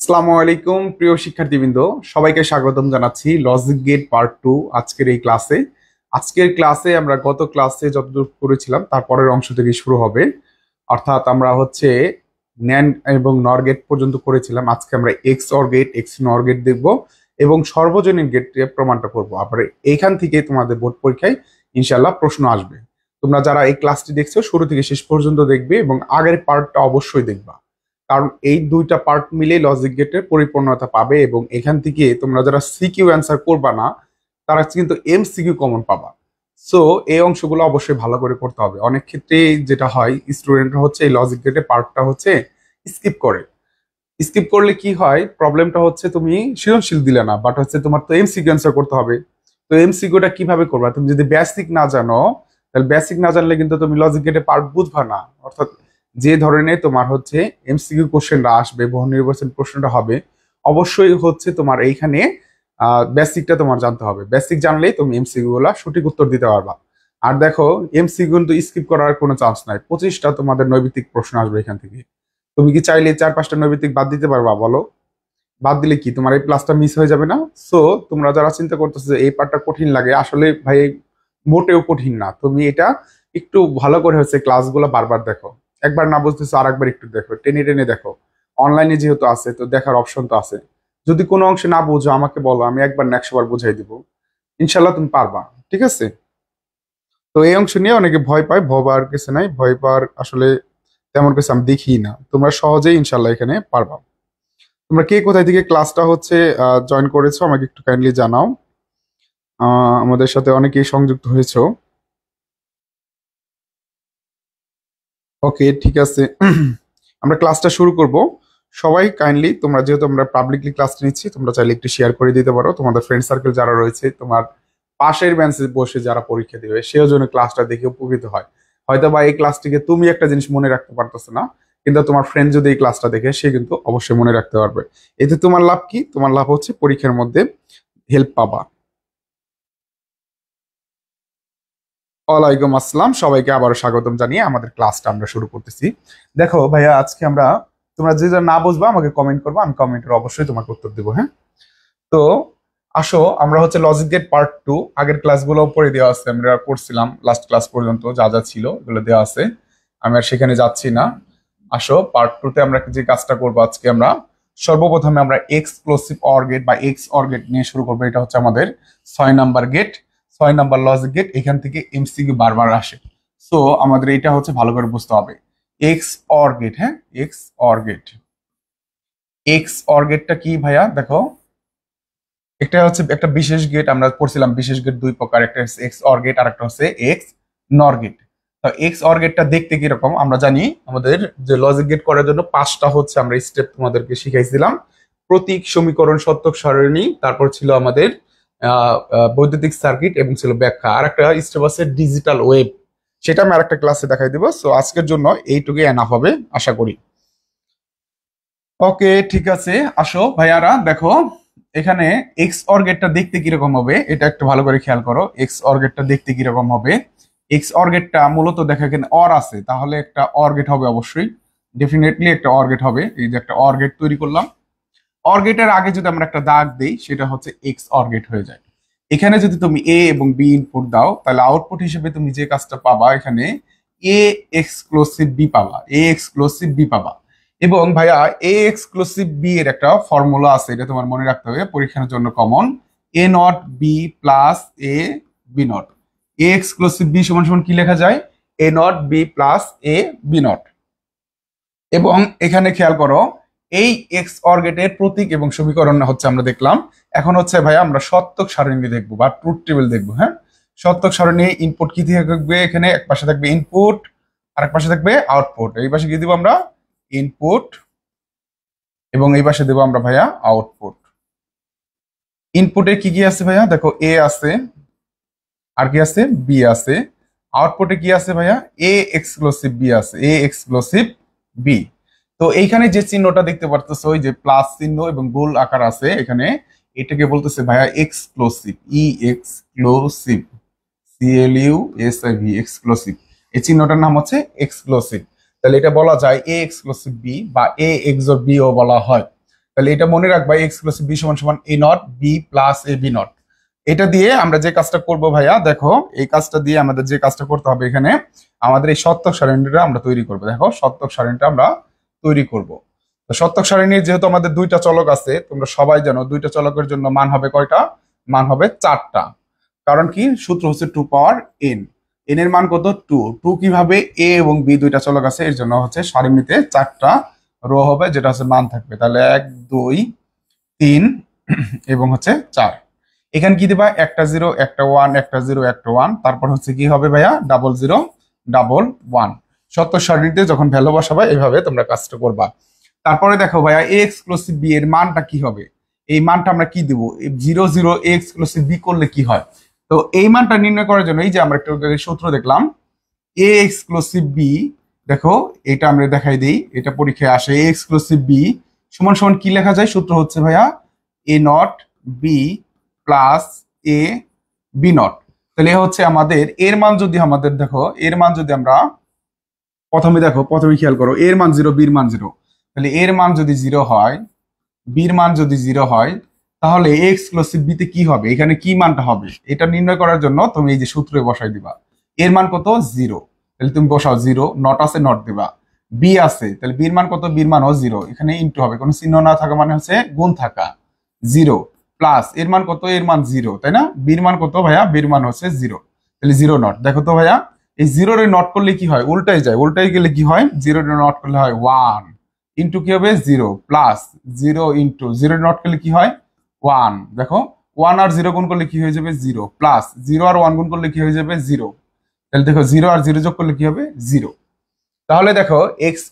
আসসালামু আলাইকুম প্রিয় শিক্ষার্থীবৃন্দ, সবাইকে স্বাগতম জানাচ্ছি লজিক গেট পার্ট 2 আজকের এই ক্লাসে। আজকের ক্লাসে আমরা গত ক্লাসে যতদূর করেছিলাম তারপরের অংশ থেকে শুরু হবে। অর্থাৎ আমরা ন্যান্ড এবং নর গেট পর্যন্ত করেছিলাম। আজকে আমরা x or gate, x NOR gate দেখব এবং সর্বজনীন গেট প্রমাণটা করব। আবার এইখান থেকে তোমাদের বোর্ড পরীক্ষায় ইনশাল্লাহ প্রশ্ন আসবে। তোমরা যারা এই ক্লাসটি দেখছো শুরু থেকে শেষ পর্যন্ত দেখবে এবং আগের পার্টটা অবশ্যই দেখবা, কারণ এই দুইটা পার্ট মিলে লজিক গেটের পরিপূর্ণতা পাবে এবং এখান থেকে তোমরা যারা সিকিউ অ্যান্সার করবা না তারা কিন্তু এমসিকিউ কমন পাবা। সো এই অংশগুলো অবশ্যই ভালো করে করতে হবে। অনেক ক্ষেত্রে যেটা হয়, স্টুডেন্টরা এই লজিক গেটের পার্টটা স্কিপ করে। স্কিপ করলে কি হয়, প্রবলেমটা তুমি সৃজনশীল দিলে না, বাট তোমার তো এমসিকিউ অ্যান্সার করতে হবে। তো এমসিকিউটা কিভাবে করবা? তুমি যদি বেসিক না জানো, তাহলে বেসিক না জানলে কিন্তু তুমি লজিক গেটের পার্ট বুঝবা না। অর্থাৎ যে ধরনের তোমার এমসিকিউ কোশ্চেনটা আসবে, বহু নির্বাচন প্রশ্নটা হবে, অবশ্যই তোমার এইখানে বেসিকটা তোমার জানতে হবে। বেসিক জানলেই তুমি এমসিকিউ গুলা সঠিক উত্তর দিতে পারবা। আর দেখো, এমসিকিউ কিন্তু স্কিপ করার কোনো চান্স নাই। 25টা তোমাদের নৈবিত্তিক প্রশ্ন আসবে এখান থেকে। তুমি কি চাইলে 4-5টা নৈবিত্তিক বাদ দিতে পারবা? বলো, বাদ দিলে কি তোমার এই ক্লাসটা মিস হয়ে যাবে না? সো তোমরা যারা চিন্তা করতেছো যে এই পার্টটা কঠিন লাগে, আসলে ভাই মোটেও কঠিন না। তুমি এটা একটু ভালো করে ক্লাসগুলো বারবার দেখো। একবার না বুঝতেছো আর একবার একটু দেখো, টেনে টেনে দেখো। অনলাইনে যেহেতু আছে তো দেখার অপশন তো আছে। যদি কোনো অংশে না বুঝো আমাকে বলো, আমি একবার না 100 বার বুঝাই দিব। ইনশাল্লাহ তুমি পারবা, ঠিক আছে? তো এই অংশ নিয়ে অনেকে ভয় পায়, ভবার কিছু নাই। ভয় পাওয়ার আসলে তেমন কিছু আমি দেখি না। তোমরা সহজেই ইনশাল্লাহ এখানে পারবা। তোমরা কে কোথায় থেকে ক্লাসটা জয়েন করেছো আমাকে একটু কাইন্ডলি জানাও। আমাদের সাথে অনেকেই সংযুক্ত হয়েছো। ওকে, ঠিক আছে। আমরা ক্লাসটা শুরু করব। সবাই কাইন্ডলি, তোমরা যেহেতু আমরা পাবলিকলি ক্লাসটা নিচ্ছি, তোমরা চাইলে একটু শেয়ার করে দিতে পারো। তোমাদের ফ্রেন্ড সার্কেল যারা রয়েছে, তোমার পাশের বেঞ্চে বসে যারা পরীক্ষা দিবে, সেও যেন ক্লাসটা দেখে উপকৃত হয়। হয়তো বা এই ক্লাসটিকে তুমি একটা জিনিস মনে রাখতে পারতেছো না, কিন্তু তোমার ফ্রেন্ড যদি এই ক্লাসটা দেখে, সে কিন্তু অবশ্যই মনে রাখতে পারবে। এতে তোমার লাভ কি? তোমার লাভ পরীক্ষার মধ্যে হেল্প পাবা। ওয়ালাইকুম আসসালাম, সবাইকে আবারও স্বাগতম জানিয়ে আমাদের ক্লাসটা আমরা শুরু করতেছি। দেখো ভাইয়া, আজকে আমরা, তোমরা যে যা না বুঝবা আমাকে কমেন্ট করবা, আমি কমেন্টের অবশ্যই তোমাকে উত্তর দেবো। হ্যাঁ, তো আসো, আমরা লজিক গেট পার্ট 2 আগের ক্লাসগুলো পড়ে দেওয়া আছে, আমরা করছিলাম লাস্ট ক্লাস পর্যন্ত যা যা ছিল এগুলো দেওয়া আছে, আমি আর সেখানে যাচ্ছি না। আসো, পার্ট 2 তে আমরা যে কাজটা করবো আজকে, আমরা সর্বপ্রথমে আমরা এক্সক্লুসিভ অর গেট বা এক্স অর গেট নিয়ে শুরু করবো। এটা আমাদের 6 number gate, 6 number logic gate. এখান থেকে এমসিকিউ বারবার আসে। সো আমাদের এটা ভালো করে বুঝতে হবে। এক্স অর গেট, হ্যাঁ, X or gate. X OR গেটটা কি ভাইয়া? দেখো, একটা একটা বিশেষ গেট, আমরা পড়ছিলাম বিশেষ গেট দুই প্রকার, একটা হচ্ছে এক্স অর গেট আর একটা হচ্ছে এক্স নর গেট। তো এক্স অর গেটটা দেখতে কিরকম আমরা জানি। আমাদের যে লজিক গেট করার জন্য 5টা আমরা স্টেপ তোমাদেরকে শিখাইছিলাম। প্রতীক, সমীকরণ, সত্যক সারণী, তারপর ছিল আমাদের বৈদ্যুতিক সার্কিট এবং ছিল ব্যাখ্যা। আর একটা স্টেপ আছে ডিজিটাল ওয়েব, সেটা আমি আরেকটা ক্লাসে দেখাই দিব। সো আজকের জন্য এইটুকুই এনাফ হবে আশা করি। ওকে, ঠিক আছে। আসো ভাইয়ারা, দেখো এখানে এক্স অর গেটটা দেখতে কিরকম হবে এটা একটু ভালো করে খেয়াল করো। এক্স অর গেটটা দেখতে কিরকম হবে? এক্স অর গেটটা মূলত দেখা, এখানে অর আছে, তাহলে একটা অর গেট হবে অবশ্যই, ডেফিনেটলি একটা অর গেট হবে। এই যে একটা অর গেট তৈরি করলাম, অর গেটের আগে যদি আমরা একটা দাগ দেই, সেটা এক্স অর গেট হয়ে যায়। এখানে যদি তুমি এ এবং বি ইনপুট দাও, তাহলে আউটপুট হিসেবে তুমি যে কাজটা পাবা, এখানে এ এক্সক্লুসিভ বি পাবা, এ এক্সক্লুসিভ বি পাবা। এবং ভাইয়া, এ এক্সক্লুসিভ বি এর একটা ফর্মুলা আছে, এটা তোমার মনে রাখতে হবে, পরীক্ষার জন্য কমন। A not B plus A B not. A exclusive B সমান সমান কি লেখা যায়? A not B plus A B not. এবং এখানে খেয়াল করো, এই এক্স অর গেটের প্রতীক এবং সমীকরণ আমরা দেখলাম। এখন ভাইয়া আমরা সত্যক সারণী দেখবো বা ট্রুথ টেবিল দেখবো। হ্যাঁ, সত্যক সারণী ইনপুট কি থাকবে? এখানে এক পাশে থাকবে ইনপুট, আর এক পাশে থাকবে আউটপুট। এই পাশে কি দিব আমরা? ইনপুট, এবং এই পাশে দেবো আমরা ভাইয়া আউটপুট। ইনপুটে কি কি আছে ভাইয়া? দেখো, এ আছে, আর কি আছে? বি আছে। আউটপুটে কি আছে ভাইয়া? এ এক্সক্লুসিভ বি আছে, এ এক্সক্লুসিভ বি। তো এইখানে যে চিহ্নটা দেখতে পারতেছো, ওই যে প্লাস চিহ্ন এবং গোল আকার আছে এখানে, এটাকে বলতেছে ভাইয়া এক্সক্লুসিভ, ই এক্সক্লুসিভ, CLUSIV, এক্সক্লুসিভ। এই চিহ্নটার নাম এক্সক্লুসিভ। তাহলে এটা বলা যায় এ এক্সক্লুসিভ বি বা এ এক্সর বি ও বলা হয়। তাহলে এটা মনে রাখবা এ এক্সক্লুসিভ বি সমান সমান A not B plus A B not. এটা দিয়ে আমরা যে কাজটা করব ভাইয়া, দেখো এই কাজটা দিয়ে আমাদের যে কাজটা করতে হবে, এখানে আমাদের এই সত্যক সারণীটা আমরা তৈরি করবো। দেখো সত্যক সারণীটা আমরা তৈরি করব। তো সত্যক সারণীর যেহেতু আমাদের দুইটা চলক আছে, তোমরা সবাই জানো দুইটা চলকের জন্য মান হবে কয়টা? মান হবে 4টা। কারণ কি? সূত্র হচ্ছে 2 পাওয়ার n। n এর মান কত? 2। 2 কিভাবে? a এবং b দুইটা চলক আছে, এর জন্য হচ্ছে সারণীতে 4টা রো হবে, যেটা হচ্ছে মান থাকবে। তাহলে 1 2 3 এবং হচ্ছে 4। এখানে কি দিবা? একটা 0 একটা 1, একটা 0 একটা 1, তারপর হচ্ছে কি হবে ভাইয়া? 0 0 1 1। সত্যক সারণীতে যখন ভ্যালু বসাবা এইভাবে তোমরা কাজটা করবা। তারপরে দেখো ভাইয়া এ এক্সক্লুসিভ বি এর মানটা কি হবে? এই মানটা আমরা কি দিব? 0 0 এ এক্সক্লুসিভ বি করলে কি হয়? তো এই মানটা নির্ণয় করার জন্য এই যে আমরা একটা সূত্র দেখলাম, এ এক্সক্লুসিভ বি। দেখো এটা আমরা দেখাই দিই, এটা পরীক্ষায় আসে। এ এক্সক্লুসিভ বি সমান সমান কি লেখা যায়? সূত্র হচ্ছে ভাইয়া A not B plus A B not. তাহলে হচ্ছে আমাদের এর মান যদি আমাদের, দেখো এর মান যদি আমরা প্রথমে খেয়াল করো, এর মান 0 বির মান 0। তাহলে এর মান যদি 0 হয়, বির মান যদি 0 হয়, তাহলে এ এক্সক্লুসিভ বিতে কি হবে? এখানে কি মানটা হবে? এটা নির্ণয় করার জন্য তুমি এই যে সূত্রে বসাই দিবা। এর মান কত? 0। তাহলে তুমি বসাও 0, নট আছে নট দিবা। বি আছে, তাহলে বির মান কত? বির মানও 0। এখানে ইনটু হবে, কোনো চিহ্ন না থাকা মানে হচ্ছে গুণ থাকা। 0 প্লাস এর মান কত? এর মান 0, তাই না? বির মান কত ভাইয়া? বির মান হচ্ছে 0। তাহলে 0 নট। দেখো তো ভাইয়া এই 0 রে নট করলে কি হয়? উল্টাই যায়। উল্টাই গেলে কি হয়? 0 রে নট করলে হয় 1 ইন্টু কি হবে? 0 প্লাস 0 ইন্টু 0 নট করলে কি হয়? 1। দেখো 1 আর 0 গুণ করলে কি হয়ে যাবে? 0 প্লাস 0 আর 1 গুণ করলে কি হয়ে যাবে? 0। তাহলে দেখো 0 আর 0 যোগ করলে কি হবে? 0। তাহলে দেখো এক্স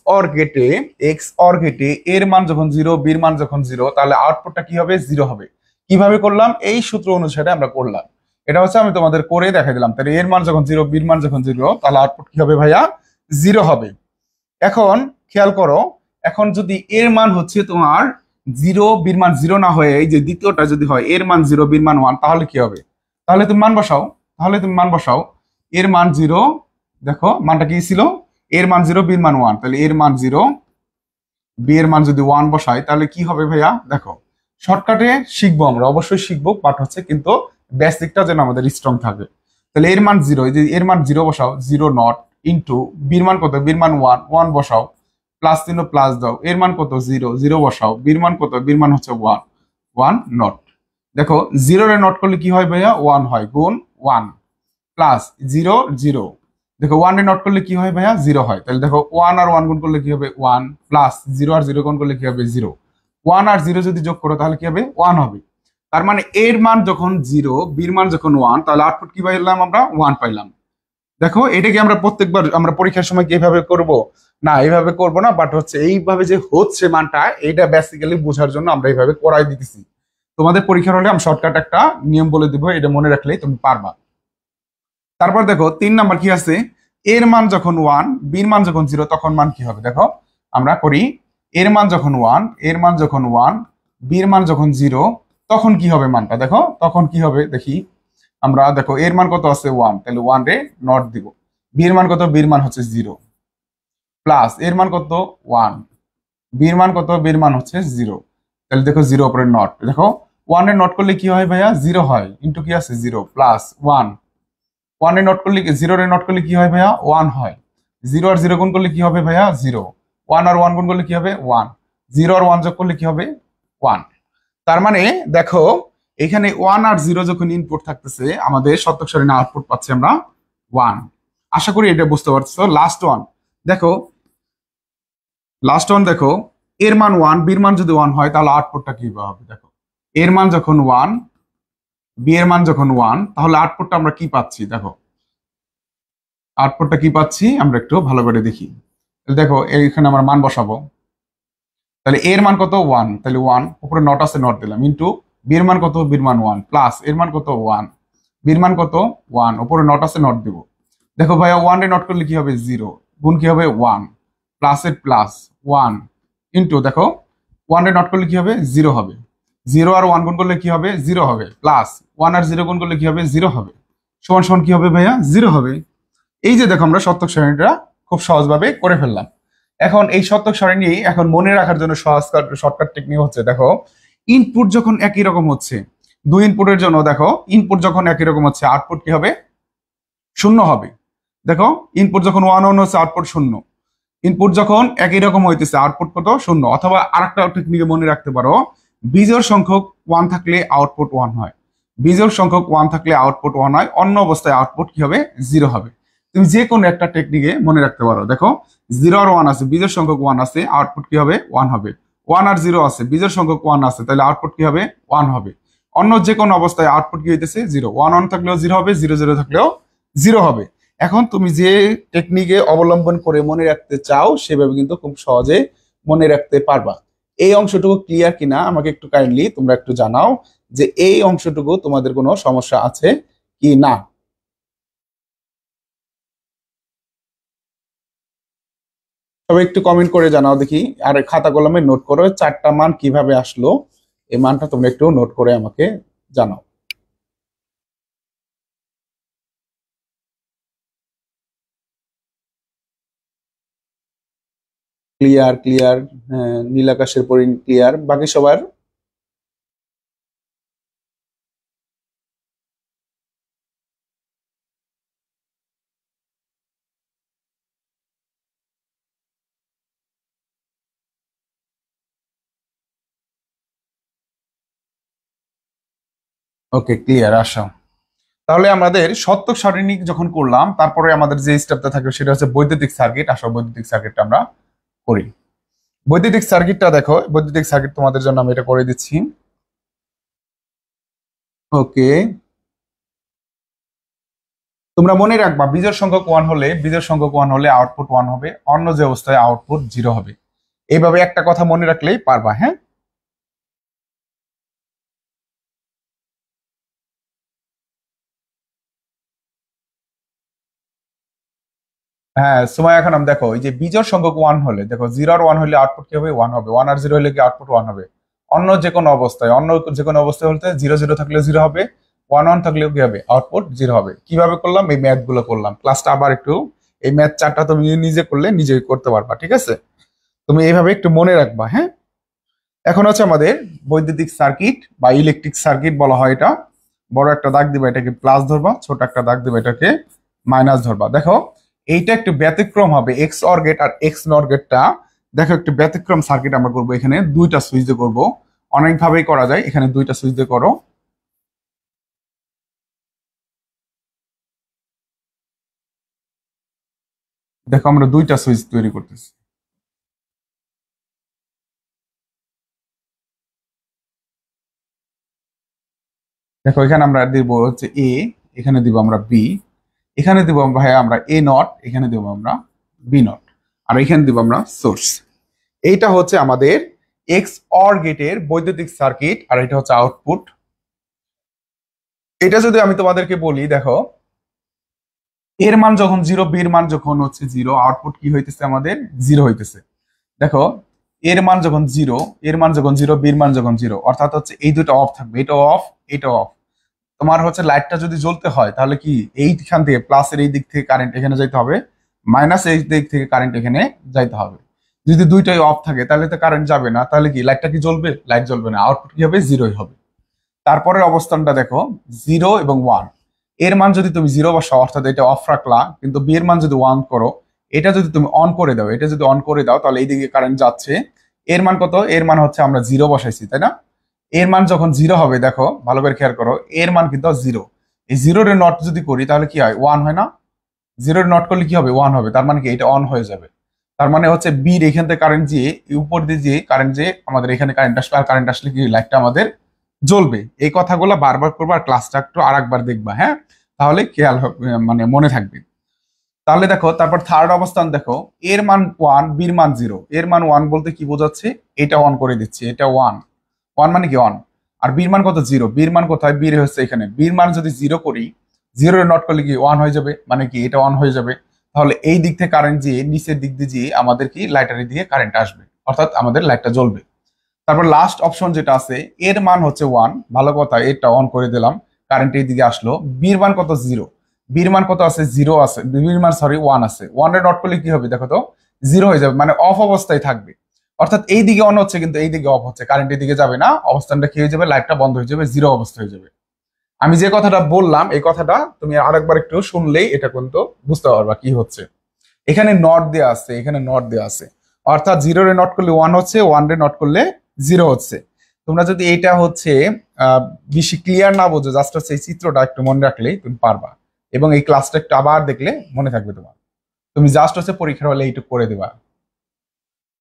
অর গেটে এর মান যখন 0 বির মান যখন 0, তাহলে আউটপুটটা কি হবে? 0 হবে। কিভাবে করলাম? এই সূত্র অনুসারে আমরা করলাম। এটা হচ্ছে আমি তোমাদের করে দেখাই দিলাম। তাহলে এর মান যখন 0 বির মান যখন 0, তাহলে আউটপুট কি হবে ভাইয়া? 0 হবে। এখন খেয়াল করো, এখন যদি এর মান হচ্ছে তোমার 0 বির মান 0 না হয়ে এই যে দ্বিতীয়টা যদি হয় এর মান 0 বির মান 1, তাহলে কি হবে? তাহলে তুমি মান বসাও। এর মান 0, দেখো মানটা কি ছিল? এর মান 0 বির মান 1। তাহলে এর মান 0, বি এর মান যদি 1 বসাই, তাহলে কি হবে ভাইয়া? দেখো শর্টকাটে শিখবো, আমরা অবশ্যই শিখবো, বাট হচ্ছে কিন্তু বেসিকটা যেন আমাদের স্ট্রং থাকে। তাহলে এর মান 0, এই যে এর মান 0 বসাও, 0 নট ইন্টু বির মান কত? বির মান 1 1 বসাও, প্লাস চিহ্ন প্লাস দাও। এর মান কত? 0 0 বসাও। বির মান কত? বির মান হচ্ছে 1 1 নট। দেখো 0 রে নট করলে কি হয় ভাইয়া? 1 হয়, গুণ 1 প্লাস 0 0। দেখো 1 রে নট করলে কি হয় ভাইয়া? 0 হয়। তাহলে দেখো 1 আর 1 গুণ করলে কি হবে? 1 প্লাস 0 আর 0 গুণ করলে কি হবে? 0। 1 আর 0 যদি যোগ করো তাহলে কি হবে? 1 হবে। তার মানে এর মান যখন 0 বির মান যখন 1, তাহলে আউটপুট কি পাইলাম? আমরা 1 পাইলাম। দেখো এটাকে আমরা প্রত্যেকবার আমরা পরীক্ষার সময় কি এইভাবে করব না? এইভাবে করব না, বাট হচ্ছে এইভাবে যে হচ্ছে মানটা, এটা বেসিক্যালি বোঝার জন্য আমরা এইভাবে করাই দিতেছি। তোমাদের পরীক্ষার হলে আমি শর্টকাট একটা নিয়ম বলে দিব, এটা মনে রাখলেই তুমি পারবা। তারপর দেখো 3 নাম্বার কি আছে? এর মান যখন 1 বির মান যখন 0, তখন মান কি হবে? দেখো আমরা করি, এর মান যখন 1 বির মান যখন 0, তখন কি হবে মানটা? দেখো তখন কি হবে দেখি আমরা। দেখো এর মান কত আছে? 1, তাহলে 1 রে নট দিব। বির মান কত? বির মান হচ্ছে 0 প্লাস এর মান কত? 1, বির মান কত? বির মান হচ্ছে 0। তাহলে দেখো 0 উপরে নট। দেখো 1 এ নট করলে কি হয় ভাইয়া? 0 হয়, ইন্টু কি আছে? 0 প্লাস 1 1 এ নট করলে 0 রে নট করলে কি হয় ভাইয়া? 1 হয়। 0 আর 0 গুণ করলে কি হবে ভাইয়া? 0। 1 আর 1 গুণ করলে কি হবে? 1। 0 আর 1 যোগ করলে কি হবে? 1। তার মানে দেখো এখানে 1 আর 0 যখন ইনপুট থাকতেছে, আমাদের শতক সারণী আউটপুট পাচ্ছি আমরা 1। আশা করি এটা বুঝতে পারছো। লাস্ট ওয়ান দেখো, এর মান 1 বির মান যদি 1 হয়, তাহলে আউটপুটটা কি হবে? দেখো এর মান যখন 1 বি এর মান যখন 1, তাহলে আউটপুটটা আমরা কি পাচ্ছি? দেখো আউটপুটটা কি পাচ্ছি আমরা একটু ভালো করে দেখি। দেখো এখানে আমরা মান বসাবো। তাহলে এর মান কত? 1, তাহলে 1 উপরে নট আছে নট দিলাম, ইন্টু বির মান কত? বির মান 1 প্লাস এর মান কত? 1, বির মান কত? 1 উপরে নট আছে নট দিব। দেখো ভাইয়া 1 রে নট করলে কি হবে? 0 গুণ কি হবে? 1 প্লাস এর প্লাস 1 ইন্টু দেখো 1 রে নট করলে কি হবে? 0 হবে। 0 আর 1 গুণ করলে কি হবে? 0 হবে, প্লাস 1 আর 0 গুণ করলে কি হবে? 0 হবে, সমান সমান কি হবে ভাইয়া? 0 হবে। এই যে দেখো আমরা শতক সারণীটা খুব সহজভাবে করে ফেললাম। এখন এই শতক সারণী এখন মনে রাখার জন্য সহজ শর্টকাট টেকনিক হচ্ছে, দেখো ইনপুট যখন একই রকম হচ্ছে, দুই ইনপুটের জন্য দেখো ইনপুট যখন একই রকম হচ্ছে আউটপুট কি হবে, শূন্য হবে। দেখো ইনপুট যখন 1 1 হচ্ছে আউটপুট শূন্য, ইনপুট যখন একই রকম হইতেছে আউটপুট কত, শূন্য। অথবা আরেকটা টেকনিকে মনে রাখতে পারো, বিজোড় সংখ্যক 1 থাকলে আউটপুট 1 হয়, বিজোড় সংখ্যক 1 থাকলে আউটপুট 1 হয়, অন্য অবস্থায় আউটপুট কি হবে, 0 হবে। তুমি যে কোনো একটা টেকনিকে মনে রাখতে পারো। দেখো 0 আর 1 আছে, বিজোড় সংখ্যক 1 আছে, আউটপুট কি হবে, 1 হবে। 1 আর 0 আছে, বিজোড় সংখ্যক 1 আছে, তাহলে আউটপুট কি হবে, 1 হবে। অন্য যে কোনো অবস্থায় আউটপুট কি হইতেছে, 0। 1 1 থাকলেও 0 হবে, 0 0 থাকলেও 0 হবে। এখন তুমি যে টেকনিকে অবলম্বন করে মনে রাখতে চাও সেভাবে কিন্তু খুব সহজে মনে রাখতে পারবা। এই অংশটুকু ক্লিয়ার কিনা আমাকে একটু কাইন্ডলি তোমরা একটু জানাও যে এই অংশটুকু তোমাদের কোনো সমস্যা আছে কি না। সবাই একটু কমেন্ট করে জানাও দেখি। আর খাতা কলমে নোট করো 4টা মান কিভাবে আসলো, এই মানটা তোমরা একটু নোট করে আমাকে জানাও। ক্লিয়ার ক্লিয়ার, হ্যাঁ নীলাকাশের পরিণ ক্লিয়ার, বাকি সবার ওকে ক্লিয়ার। আসো তাহলে আমাদের সত্যক সারণিক যখন করলাম, তারপরে আমাদের যে স্টেপটা থাকবে সেটা হচ্ছে বৈদ্যুতিক সার্কিট। আসো বৈদ্যুতিক সার্কিটটা আমরা করি। বৈদ্যুতিক সার্কিটটা দেখো, বৈদ্যুতিক সার্কিট তোমাদের জন্য আমি এটা করে দিচ্ছি। ওকে, তোমরা মনে রাখবা বিজোড় সংখ্যক 1 হলে, বিজোড় সংখ্যক 1 হলে আউটপুট 1 হবে, অন্য যে অবস্থায় আউটপুট 0 হবে। এইভাবে একটা কথা মনে রাখলেই পারবা। হ্যাঁ, হ্যাঁ সময় এখন আমি দেখো এই যে বিজোড় সংখ্যক 1 হলে, দেখো 0 আর 1 হলে আউটপুট কি হবে, 1 হবে। 1 আর 0 হলে কি আউটপুট 1 হবে। অন্য যে কোনো অবস্থায়, অন্য যে কোনো অবস্থায় বলতে 0 0 থাকলে 0 হবে, 1 1 থাকলেও কি হবে, আউটপুট 0 হবে। কিভাবে করলাম, এই ম্যাথ গুলো করলাম। ক্লাসটা আবার একটু, এই ম্যাথ চারটা তুমি নিজে করলে নিজেই করতে পারবা, ঠিক আছে। তুমি এইভাবে একটু মনে রাখবা। হ্যাঁ, এখন হচ্ছে আমাদের বৈদ্যুতিক সার্কিট বা ইলেকট্রিক সার্কিট বলা হয় এটা। বড় একটা দাগ দিবা, এটাকে প্লাস ধরবা, ছোট একটা দাগ দিবা, এটাকে মাইনাস ধরবা। দেখো এইটা একটু ব্যতিক্রম হবে, এক্স অর গেট আর এক্স নর গেটটা দেখো একটু ব্যতিক্রম সার্কিট আমরা করবো। এখানে দুইটা সুইচ দিয়ে করবো, অনেকভাবেই করা যায়, এখানে দুইটা সুইচ দিয়ে করো। দেখো আমরা দুইটা সুইচ তৈরি করতেছি। দেখো এখানে আমরা দিব হচ্ছে এ, এখানে দিব আমরা বি, এখানে দিব ভাই আমরা এ নট, এখানে দিব আমরা বি নট, আর এখানে দিব আমরা সোর্স। এইটা হচ্ছে আমাদের এক্স অর গেটের বৈদ্যুতিক সার্কিট, আর এটা হচ্ছে আউটপুট। এটা যদি আমি তোমাদেরকে বলি, দেখো এর মান যখন 0, বির মান যখন হচ্ছে 0, আউটপুট কি হইতেছে আমাদের, 0 হইতেছে। দেখো এর মান যখন 0, এর মান যখন 0, বির মান যখন 0, অর্থাৎ হচ্ছে এই দুটো অফ থাকবে, এটা অফ, এটা অফ। তোমার হচ্ছে লাইটটা যদি জ্বলতে হয় তাহলে কি এইখান থেকে প্লাসের এই দিক থেকে কারেন্ট এখানে যাইতে হবে, মাইনাস এই দিক থেকে কারেন্ট এখানে যাইতে হবে। যদি দুইটাই অফ থাকে তাহলে তো কারেন্ট যাবে না, তাহলে কি লাইটটা কি জ্বলবে, লাইট জ্বলবে না, আউটপুট কি হবে, 0 হবে। তারপরের অবস্থানটা দেখো 0 এবং 1, এর মান যদি তুমি 0 বসাও অর্থাৎ এটা অফ রাখলা, কিন্তু বি এর মান যদি 1 করো, এটা যদি তুমি অন করে দাও, এটা যদি অন করে দাও তাহলে এইদিকে কারেন্ট যাচ্ছে। এর মান কত, এর মান হচ্ছে আমরা 0 বসাইছি, তাই না। এর মান যখন 0 হবে, দেখো ভালো করে খেয়াল করো, এর মান কিন্তু 0। এই 0 এর নট যদি করি তাহলে কি হয়, 1 হয় না। 0 এর নট করলে কি হবে, 1 হবে। তার মানে কি এটা অন হয়ে যাবে। তার মানে হচ্ছে বির এখান থেকে কারেন্ট দিয়ে উপর দিয়ে যে কারেন্ট, যে আমাদের এখানে কারেন্ট আসবে, আর কারেন্ট আসলে কি লাইটটা আমাদের জ্বলবে। এই কথাগুলো বারবার করবা, আর ক্লাসটা একটু আরেকবার দেখবা। হ্যাঁ, তাহলে খেয়াল মানে মনে থাকবে। তাহলে দেখো তারপর থার্ড অবস্থান দেখো, এর মান 1, বির মান 0। এর মান 1 বলতে কি বোঝাচ্ছে, এটা অন করে দিচ্ছি, এটা 1, 1 মানে কি অন। আর বির মান কত, 0। বির মান কোথায়, বির হচ্ছে এখানে। বির মান যদি 0 করি, 0 এর নট করলে কি 1 হয়ে যাবে, মানে কি এটা অন হয়ে যাবে। তাহলে এই দিক থেকে কারেন্ট দিয়ে নিচের দিক দিয়ে যেয়ে আমাদের কি লাইটারের দিকে কারেন্ট আসবে, অর্থাৎ আমাদের লাইটটা জ্বলবে। তারপর লাস্ট অপশন যেটা আছে, এর মান হচ্ছে 1, ভালো কথা, এটা অন করে দিলাম, কারেন্ট এই দিকে আসলো। বির মান কত, 0। বির মান কত আছে, 0 আছে, বির মান সরি 1 আছে। 1 এর নট করলে কি হবে দেখো তো, জিরো হয়ে যাবে, মানে অফ অবস্থায় থাকবে। অর্থাৎ এই দিকে অন হচ্ছে কিন্তু এই দিকে অফ হচ্ছে, কারেন্টের দিকে যাবে না, অবস্থানটা কি হয়ে যাবে, লাইটটা বন্ধ হয়ে যাবে, জিরো অবস্থা হয়ে যাবে। আমি যে কথাটা বললাম এই কথাটা তুমি আরেকবার একটু শুনলেই এটা কিন্তু বুঝতে পারবা কি হচ্ছে। এখানে নট দেওয়া আছে, এখানে নট দেওয়া আছে, অর্থাৎ জিরো রে নট করলে ওয়ান হচ্ছে, ওয়ান রে নট করলে জিরো হচ্ছে। তোমরা যদি এটা হচ্ছে বেশি ক্লিয়ার না বোঝো, জাস্ট হচ্ছে এই চিত্রটা একটু মনে রাখলেই তুমি পারবা, এবং এই ক্লাসটা একটু আবার দেখলে মনে থাকবে তোমার। তুমি জাস্ট হচ্ছে পরীক্ষার হলে এইটুকু করে দেবা,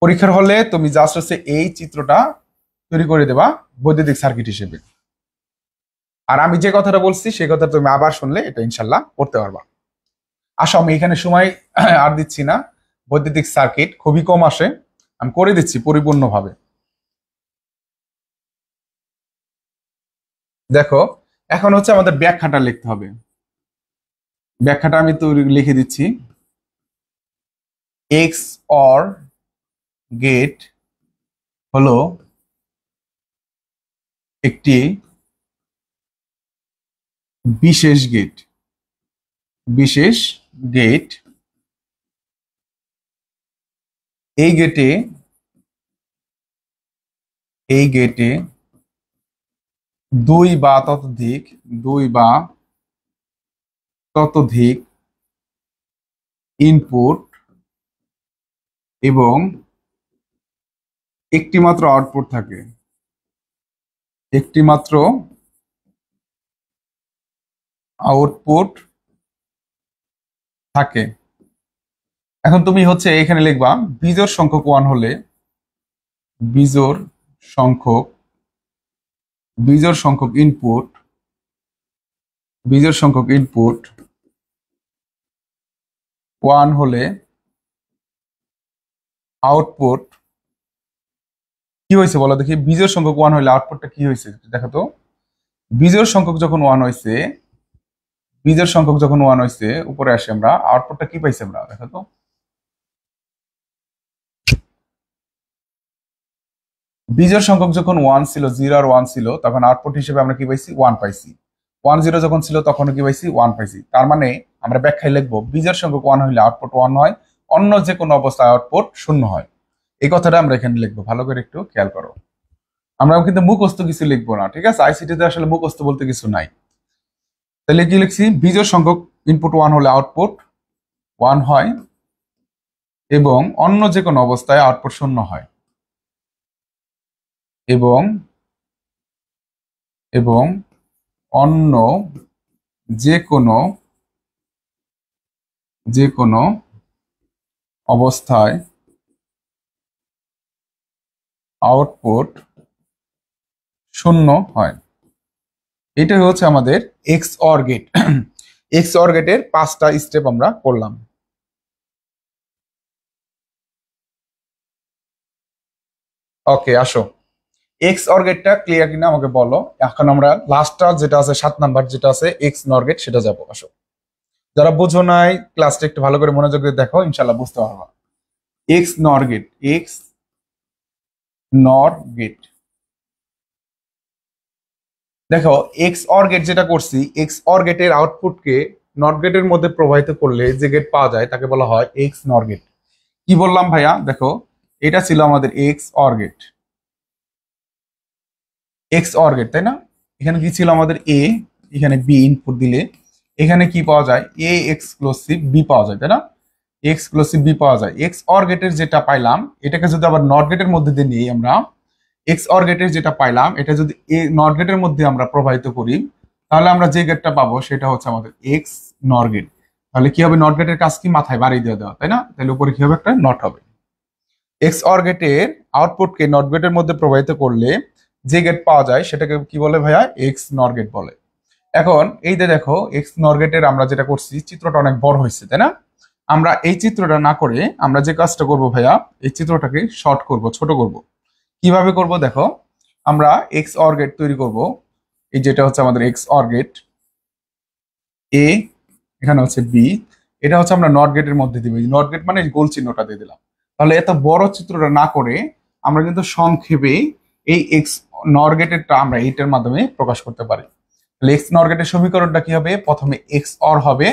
পরীক্ষার হলে তুমি জাস্ট হচ্ছে এই চিত্রটা তৈরি করে দেবা বৈদ্যুতিক সার্কিট হিসেবে। আর আমি যে কথাটা বলছি সেই কথা তুমি আবার শুনলে এটা ইনশাল্লাহ করতে পারবা। আসো, আমি এখানে সময় আর দিচ্ছি না, বৈদ্যুতিক সার্কিট খুবই কম আসে, আমি করে দিচ্ছি পরিপূর্ণভাবে। দেখো, এখন হচ্ছে আমাদের ব্যাখ্যাটা লিখতে হবে। ব্যাখ্যাটা আমি তো লিখে দিচ্ছি। এক্স অর গেট হলো একটি বিশেষ গেট, বিশেষ গেট। এই গেটে, এই গেটে দুই বা ততোধিক, দুই বা ততোধিক ইনপুট এবং একটি মাত্র আউটপুট থাকে, একটি মাত্র আউটপুট থাকে। এখন তুমি হচ্ছে এখানে লিখবা বিজোড় সংখ্যক ওয়ান হলে, বিজোড় সংখ্যক, বিজোড় সংখ্যক ইনপুট, বিজোড় সংখ্যক ইনপুট ওয়ান হলে আউটপুট কি হয়েছে বলো দেখি। বিজোড় সংখ্যক ওয়ান হলে আউটপুটটা কি হয়েছে দেখো তো। বিজোড় সংখ্যক যখন ওয়ান হয়েছে, বিজোড় সংখ্যক যখন ওয়ান হয়েছে, উপরে আসে আমরা, আউটপুটটা কি পাইছি আমরা দেখো তো। বিজোড় সংখ্যক যখন ওয়ান ছিল, জিরো আর ওয়ান ছিল, তখন আউটপুট হিসেবে আমরা কি পাইছি, ওয়ান পাইছি। ওয়ান জিরো যখন ছিল তখন কি পাইছি, ওয়ান পাইছি। তার মানে আমরা ব্যাখ্যায় লিখবো বিজোড় সংখ্যক ওয়ান হইলে আউটপুট ওয়ান হয়, অন্য যে কোনো অবস্থায় আউটপুট শূন্য হয়। এই কথাটা আমরা এখানে লিখবো, ভালো করে একটু খেয়াল করো। আমরা কিন্তু মুখস্থ কিছু লিখবো না, ঠিক আছে, আইসিটিতে আসলে মুখস্থ বলতে কিছু নাই। তাহলে কি লিখছি, বিজোড় সংখ্যক ইনপুট ওয়ান হলে আউটপুট ওয়ান হয় এবং অন্য যে কোনো অবস্থায় আউটপুট শূন্য হয়, এবং এবং অন্য যে কোনো, যে কোনো অবস্থায় আউটপুট শূন্য হয়। এটাই হচ্ছে আমাদের X or gate. X or গেটের 5টা স্টেপ আমরা করলাম। ওকে, আসো, এক্স অর গেটটা ক্লিয়ার কিনা আমাকে বলো। এখন আমরা লাস্টটা যেটা আছে 7 নাম্বার যেটা আছে এক্স নর গেট সেটা যাবো। আসো, যারা বুঝো নাই ক্লাসটা একটু ভালো করে মনোযোগ দিয়ে দেখো, ইনশাল্লাহ বুঝতে পারবা। X NOR gate, x NOR gate. দেখো, এক্স অর গেট যেটা করছি, এক্স অর গেটের আউটপুটকে নট গেটের মধ্যে প্রবাহিত করলে যে গেট পাওয়া যায় তাকে বলা হয় এক্স নর গেট। কি বললাম ভাইয়া, দেখো এটা ছিল আমাদের X or gate, x or gate, তাই না। এখানে কি ছিল আমাদের এ, এখানে বি ইনপুট দিলে এখানে কি পাওয়া যায়, এ এক্সক্লুসিভ বি পাওয়া যায়, তাই না, এক্সক্লুসিভ বি পাওয়া যায়। এক্স অর গেটের যেটা পাইলাম এটাকে যদি আবার নট গেটের মধ্যে দিয়ে নিই আমরা, এক্স অর গেটের যেটা পাইলাম এটা যদি এ নট গেটের মধ্যে আমরা প্রবাহিত করি, তাহলে আমরা যে গেটটা পাবো সেটা হচ্ছে আমাদের এক্স নর গেট। তাহলে কি হবে, নট গেটের কাজ কি, মাথায় বাড়ি দিয়ে দেওয়া, তাই না, তাহলে উপরে কি হবে, একটা নট হবে। এক্স অর গেটের আউটপুটকে নট গেটের মধ্যে প্রবাহিত করলে যে গেট পাওয়া যায় সেটাকে কি বলে ভাইয়া, এক্স নর গেট বলে। এখন এই যে দেখো, এক্স নর গেটের আমরা যেটা করছি, চিত্রটা অনেক বড় হয়েছে, তাই না। আমরা এই চিত্রটা না করে আমরা যে কাজটা করব ভাইয়া, এই চিত্রটাকে শর্ট করব, ছোট করব। কিভাবে করব দেখো, আমরা এক্স অর গেট তৈরি করব। এই যেটা হচ্ছে আমাদের এক্স অর গেট, এ এখানে হচ্ছে বি, এটা হচ্ছে আমরা নট গেটের মধ্যে দিব। নট গেট মানে গোল চিহ্নটা দিয়ে দিলাম। তাহলে এত বড় চিত্রটা না করে আমরা কিন্তু সংক্ষেপে এই এক্স নর গেটেরটা আমরা এইটার মাধ্যমে প্রকাশ করতে পারি। তাহলে এক্স নর গেটের সমীকরণটা কি হবে, প্রথমে এক্স অর হবে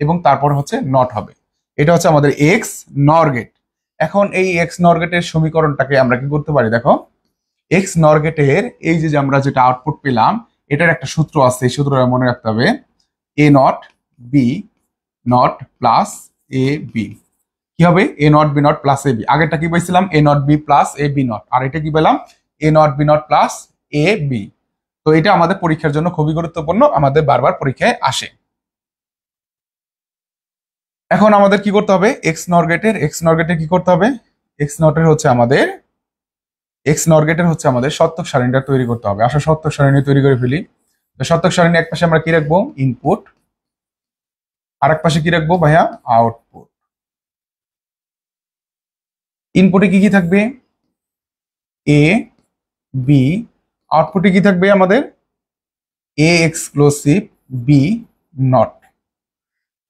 এবং তারপর হচ্ছে নট হবে। এটা হচ্ছে আমাদের এক্স নর গেট। এখন এই এক্স নর গেটের সমীকরণটাকে আমরা কি করতে পারি দেখো, এক্স নর গেটের এই যে আমরা যেটা আউটপুট পেলাম এটার একটা সূত্র আছে, এই সূত্রটা মনে রাখতে হবে, A not B not plus A B. কি হবে, A not B not plus A B. আগেরটা কি পাইছিলাম, A not B plus A B not, আর এটা কি পেলাম, A not B not plus A B. তো এটা আমাদের পরীক্ষার জন্য খুবই গুরুত্বপূর্ণ, আমাদের বারবার পরীক্ষায় আসে। এখন আমাদের কি করতে হবে, এক্স নর গেটের কি করতে হবে, এক্স নটের হচ্ছে আমাদের শর্তক সারণীটা তৈরি করতে হবে। আসলে শর্তক সারণী তৈরি করে ফেলি। তো শর্তক সারণী এক পাশে আমরা কি রাখবো, ইনপুট, আর এক পাশে কি রাখবো ভাইয়া, আউটপুট। ইনপুটে কি কি থাকবে, এ বি, আউটপুটে কি থাকবে আমাদের, এ এক্সক্লুসিভ বি নট।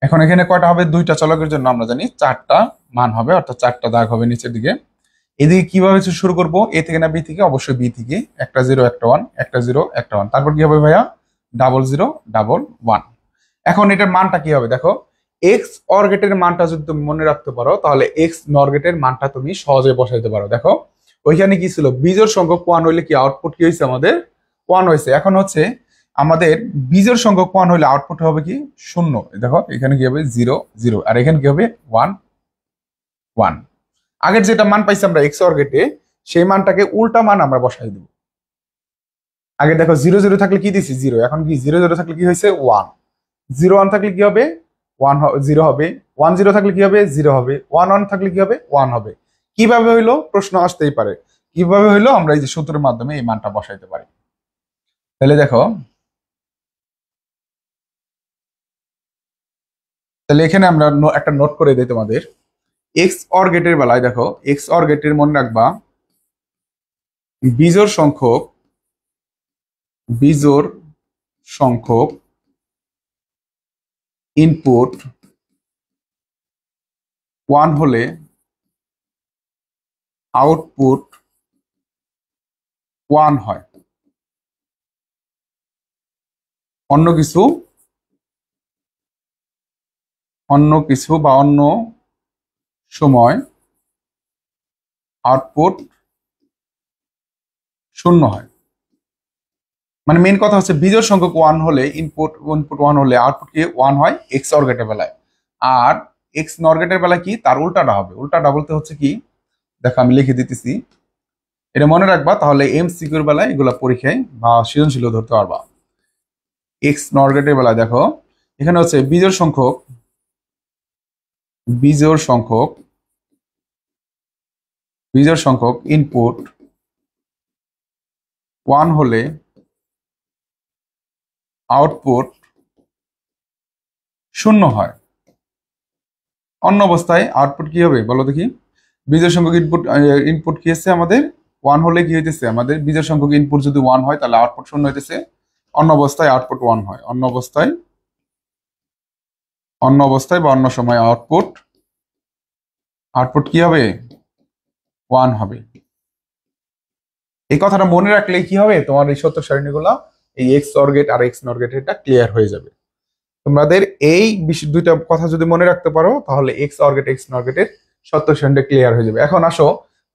এখন এখানে কয়টা হবে, দুইটা চলকের জন্য আমরা জানি 4টা মান হবে, অর্থাৎ 4টা দাগ হবে নিচের দিকে। এদিকে কিভাবে শুরু করব, এ থেকে না বি থেকে, অবশ্যই বি থেকে, একটা 0 একটা 1, একটা 0 একটা 1, তারপর কি হবে ভাইয়া, 00 11। এখন এটার মানটা কি হবে দেখো, এক্স অর গেটের মানটা যদি তুমি মনে রাখতে পারো তাহলে এক্স নর গেটের মানটা তুমি সহজে বসাইতে পারো। দেখো ওইখানে কি ছিল, বিজোড় সংখ্যক 1 হইলে কি আউটপুট কি হয়েছে আমাদের 1 হয়েছে। এখন হচ্ছে আমাদের বিজোড় সংখ্যক 1 হইলে আউটপুট হবে কি 0। দেখো এখানে কি হবে 0 0, আর এখানে কি হবে 1 1। আগের যেটা মান পাইছি আমরা এক্স অর গেটে, সেই মানটাকে উল্টা মান আমরা বসাই দেব। আগে দেখো 0 0 থাকলে কি দিছি 0, এখন কি 0 0 থাকলে কি হয়েছে 1, 0 1 থাকলে কি হবে 1 0 হবে, 1 0 থাকলে কি হবে 0 হবে, 1 1 থাকলে কি হবে 1 হবে। কিভাবে হইলো প্রশ্ন আসতেই পারে, কিভাবে হইলো, আমরা এই যে সূত্রের মাধ্যমে এই মানটা বসাইতে পারি। তাহলে দেখো, তাহলে এখানে আমরা একটা নোট করে দিই তোমাদের, এক্স অর গেটের বেলায় দেখো, এক্স অর গেটের মনে রাখবা বিজোড় সংখ্যক ইনপুট 1 হলে আউটপুট 1 হয়। অন্য কিছু বা অন্য সময় আউটপুট 0 হয়। মানে মেন কথা হচ্ছে বিজোড় সংখ্যক 1 হলে ইনপুট 1 হলে আউটপুট কি 1 হয় এক্স অর গেটের বেলায়, আর এক্স নর গেটের বেলায় কি তার উল্টাটা হবে। উল্টাটা বলতে হচ্ছে কি, দেখো আমি লিখে দিতেছি, এটা মনে রাখবা, তাহলে এমসিকিউর বেলায় এগুলা পরীক্ষায় বা সৃজনশীল ধরতে পারবা। এক্স নর গেটের বেলায় দেখো এখানে হচ্ছে বিজোড় সংখ্যক ইনপুট 1 হলে আউটপুট 0 হয়। অন্য অবস্থায় আউটপুট কি হবে বলো দেখি, বিজোড় সংখ্যক ইনপুট কি হচ্ছে আমাদের 1 হলে কি হইতেছে আমাদের, বিজোড় সংখ্যক ইনপুট যদি 1 হয় তাহলে আউটপুট 0 হইতেছে। অন্য অবস্থায় আউটপুট 1 হয়, অন্য অবস্থায় বা অন্য সময় আউটপুট কি হবে 1 হবে। এই কথাটা মনে রাখলে কি হবে, তোমার এই শর্তক সারণীগুলা এই এক্স অর গেট আর এক্স নর গেট এটা ক্লিয়ার হয়ে যাবে। তোমাদের এই দুইটা কথা যদি মনে রাখতে পারো তাহলে এক্স অর গেট এক্স নর গেটের শর্তক সারণীটা ক্লিয়ার হয়ে যাবে। এখন আসো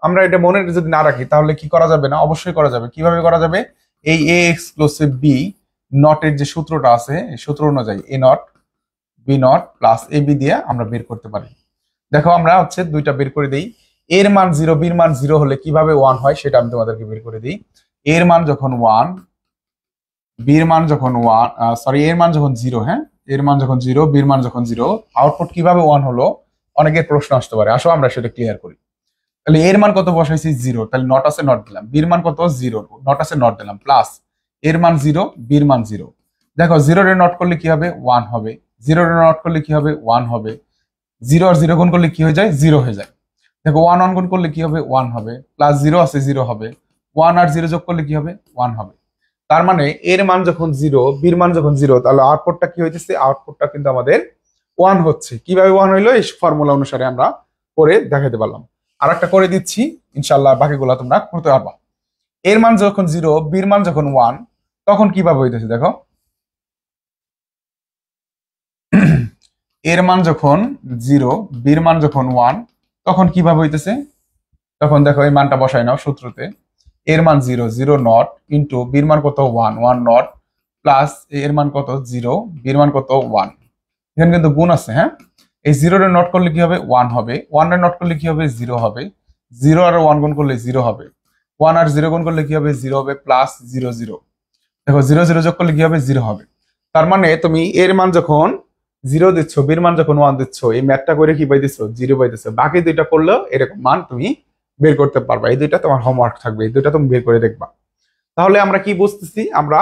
আমরা এটা মনে যদি না রাখি তাহলে কি করা যাবে না, অবশ্যই করা যাবে। কিভাবে করা যাবে, এই এ এক্সক্লুসিভ বি নটের যে সূত্রটা আছে এই সূত্র অনুযায়ী A not B not plus A B দিয়ে আমরা বের করতে পারি। দেখো আমরা হচ্ছে দুইটা বের করে দিই, এর মান 0 বির মান 0 হলে কিভাবে 1 হয় সেটা আমি তোমাদেরকে বের করে দিই। এর মান যখন 1, বির মান যখন 1, সরি এর মান যখন 0, হ্যাঁ এর মান যখন 0 বির মান যখন 0, আউটপুট কিভাবে 1 হলো, অনেকের প্রশ্ন আসতে পারে। আসো আমরা সেটা ক্লিয়ার করি। তাহলে এর মান কত বসাইছি 0, তাহলে নট আছে নট দিলাম, বির মান কত 0, নট আছে নট দিলাম, প্লাস এর মান 0 বির মান 0। দেখো 0 রে নট করলে কি হবে 1 হবে, 0 রে নট করলে কি হবে 1 হবে, 0 আর 0 গুণ করলে কি হয়ে যায় 0 হয়ে যায়। দেখো 1 1 গুণ করলে কি হবে 1 হবে, প্লাস 0 আছে 0 হবে, 1 আর 0 যোগ করলে কি হবে 1 হবে। তার মানে এর মান যখন 0 বির মান যখন 0 তাহলে আউটপুটটা কি হইতেছে, আউটপুটটা কিন্তু আমাদের 1 হচ্ছে। কিভাবে 1 হইলো এই ফর্মুলা অনুসারে আমরা করে দেখাতে পারলাম। আর একটা করে দিচ্ছি, ইনশাআল্লাহ বাকিগুলো তোমরা করতে পারবা। এর মান যখন 0 বির মান যখন 1 তখন কিভাবে হইতেছে দেখো, এর মান যখন 0 বির মান যখন 1 তখন কিভাবে হইতেছে, তখন দেখো এই মানটা বসাই নাও সূত্রতে, এর মান 0 0 নট ইন্টু বির মান কত 1 1 নট প্লাস এর মান কত 0 বির মান কত 1। এখানে কিন্তু গুণ আছে, হ্যাঁ। এই 0 এর নট করলে কি হবে 1 হবে, 1 এর নট করলে কি হবে 0 হবে, 0 আর 1 গুণ করলে 0 হবে, 1 আর 0 গুণ করলে কি হবে 0 হবে প্লাস 0 0। দেখো 0 0 যোগ করলে কি হবে 0 হবে। তার মানে তুমি এর মান যখন 0 দিচ্ছ, বির মান যখন 1 দিচ্ছ, এই ম্যাথটা করে কি পাইতেছো 0 পাইতেছো। বাকি দুইটা করলেও এরকম মান তুমি বের করতে পারবা। এই দুইটা তোমার হোমওয়ার্ক থাকবে, এই দুইটা তুমি বের করে দেখবা। তাহলে আমরা কি বুঝতেছি, আমরা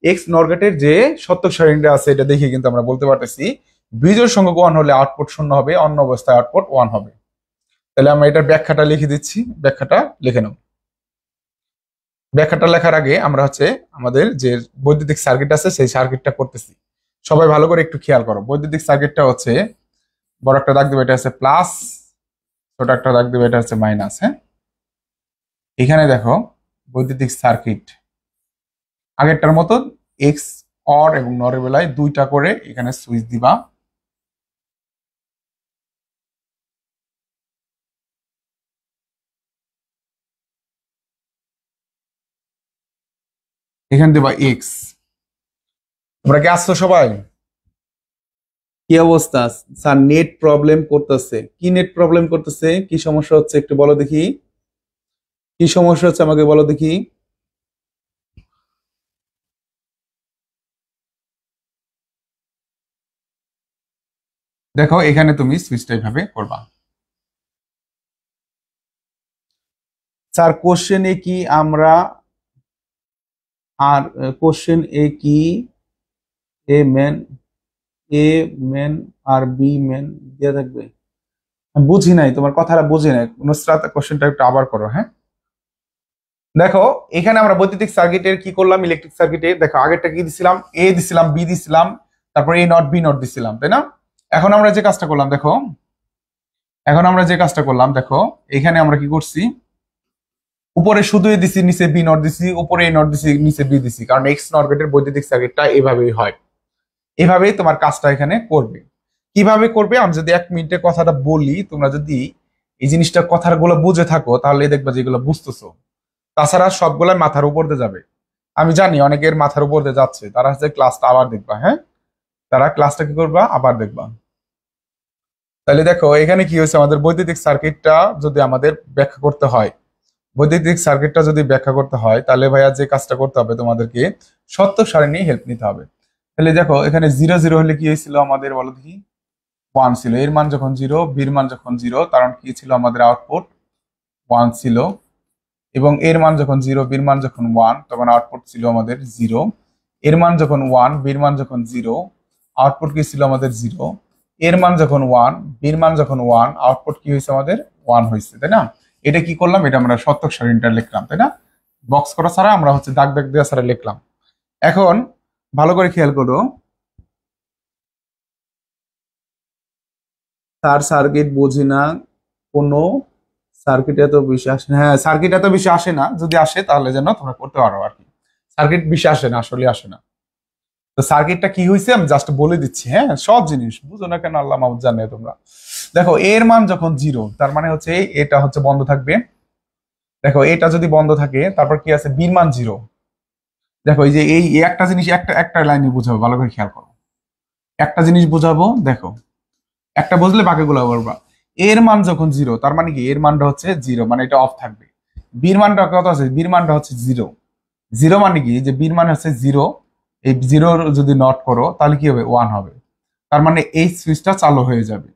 এক্স নরগেটের যে শতক সারণীটা আছে এটা দেখে কিন্তু আমরা বলতে পারতেছি বিজোড় সংখ্যক 1 হলে আউটপুট 0 হবে, অন্য অবস্থায় আউটপুট 1 হবে। তাহলে আমরা এটার ব্যাখ্যাটা লিখে দিচ্ছি, ব্যাখ্যাটা লিখে নাও। ব্যাখ্যাটা লেখার আগে আমরা আমাদের যে বৈদ্যুতিক সার্কিট আছে সেই সার্কিটটা করতেছি। সবাই ভালো করে একটু খেয়াল করো। বৈদ্যুতিক সার্কিটটা বড় একটা দাগ দেবে, এটা প্লাস, ছোট একটা দাগ দেবে, এটা মাইনাস। হ্যাঁ, এখানে দেখো বৈদ্যুতিক সার্কিট আগেরটার মতো এক্স অর এবং নরের বেলায় দুইটা করে এখানে সুইচ দিবা। এখানে দেবা এক্স। তোমরা কি আসছো সবাই? কি অবস্থা স্যার? নেট প্রবলেম করতেছে। কি নেট প্রবলেম করতেছে? কি সমস্যা হচ্ছে একটু বলো দেখি, কি সমস্যা হচ্ছে আমাকে বলো দেখি। দেখো এখানে তুমি সুইচটা এইভাবে করবা। স্যার কোশ্চেনে কি আমরা আর কোশ্চেন এ কি এ মেন আর বি মেন দেওয়া থাকবে? বুঝি নাই, তোমার কথাটা বুঝি নাই। নুসরাত কোশ্চেনটা একটু আবার করো। হ্যাঁ, দেখো এখানে আমরা বৈদ্যুতিক সার্কিটের কি করলাম, ইলেকট্রিক সার্কিটে দেখো আগেরটা কি দিছিলাম, এ দিছিলাম, বি দিছিলাম, তারপর এ নট বি নট দিছিলাম, তাই না? এখন আমরা যে কাজটা করলাম দেখো, দেখো এখানে আমরা কি করছি, উপরে শুধু এ দিছি, নিচে বি নট দিছি, উপরে এ নট দিছি, নিচে বি দিছি, কারণ এক্স নট গেটের বৈদ্যুতিক সার্কিটটা এভাবেই হয়। এভাবেই তোমার কাজটা এখানে করবে। কিভাবে করবে আমি যদি 1 মিনিটে কথাটা বলি, তোমরা যদি এই জিনিসটা কথাগুলো বুঝে থাকো তাহলে দেখবা যে এগুলো বুঝতেছো। তাছাড়া সবগুলা মাথার উপর দিয়ে যাবে। আমি জানি অনেকের মাথার উপর দিয়ে যাচ্ছে, তারা ক্লাসটা আবার দেখবা। হ্যাঁ, তারা ক্লাসটা কি করবা আবার দেখবা। তাহলে দেখো এখানে কি হয়েছে, আমাদের বৈদ্যুতিক সার্কিটটা যদি আমাদের ব্যাখ্যা করতে হয়, তাহলে ভাইয়া যে কাজটা করতে হবে তোমাদেরকে সত্য সারণী হেল্প নিতে হবে। তাহলে দেখো এখানে 0 0 হলে কি হয়েছিল আমাদের বলো দেখি, 1 ছিল। এর মান যখন 0, বির মান যখন 0, কারণ কি ছিল আমাদের আউটপুট 1 ছিল। এবং এর মান যখন 0, বির মান যখন 1, তখন আউটপুট ছিল আমাদের 0। এর মান যখন 1, বির মান যখন 0, আউটপুট কি ছিল আমাদের 0। এর মান যখন 1, বির মান যখন 1, আউটপুট কি হয়েছে আমাদের 1 হয়েছে, তাই না? এটা কি করলাম, এটা আমরা সত্যক সারণীটা লিখলাম, তাই না? বক্স করা ছাড়া আমরা দাগ দাগ দেওয়া ছাড়া লিখলাম। এখন ভালো করে খেয়াল করো, তার সার্কিট বুঝি না, কোনো সার্কিট এত বেশি আসে না। হ্যাঁ, সার্কিট এত বেশি আসে না, যদি আসে তাহলে যেন তোমরা করতে পারো আর কি। সার্কিট বেশি আসে না, আসলে আসে না। তো সার্কিটটা কি হয়েছে আমি জাস্ট বলে দিচ্ছি। হ্যাঁ, সব জিনিস বুঝো না কেন আল্লাহ মাহমুদ জানে। তোমরা দেখো এর মান যখন 0, তার মানে এটা বন্ধ থাকবে। দেখো এটা যদি বন্ধ থাকে তারপর কি আছে, বির মান 0। দেখো এই যে এই একটা জিনিস একটা একটা লাইনে বুঝাবো, ভালো করে খেয়াল করো। একটা জিনিস বুঝাবো, দেখো একটা বুঝলে বাকিগুলো বলবা। এর মান যখন 0, তার মানে কি এর মানটা 0, মানে এটা অফ থাকবে। বির মানটা কত আছে, বির মানটা 0। 0 মানে কি, যে বির মান 0, এই 0 যদি নট করো তাহলে কি হবে 1 হবে। তার মানে এই সুইচটা চালু হয়ে যাবে।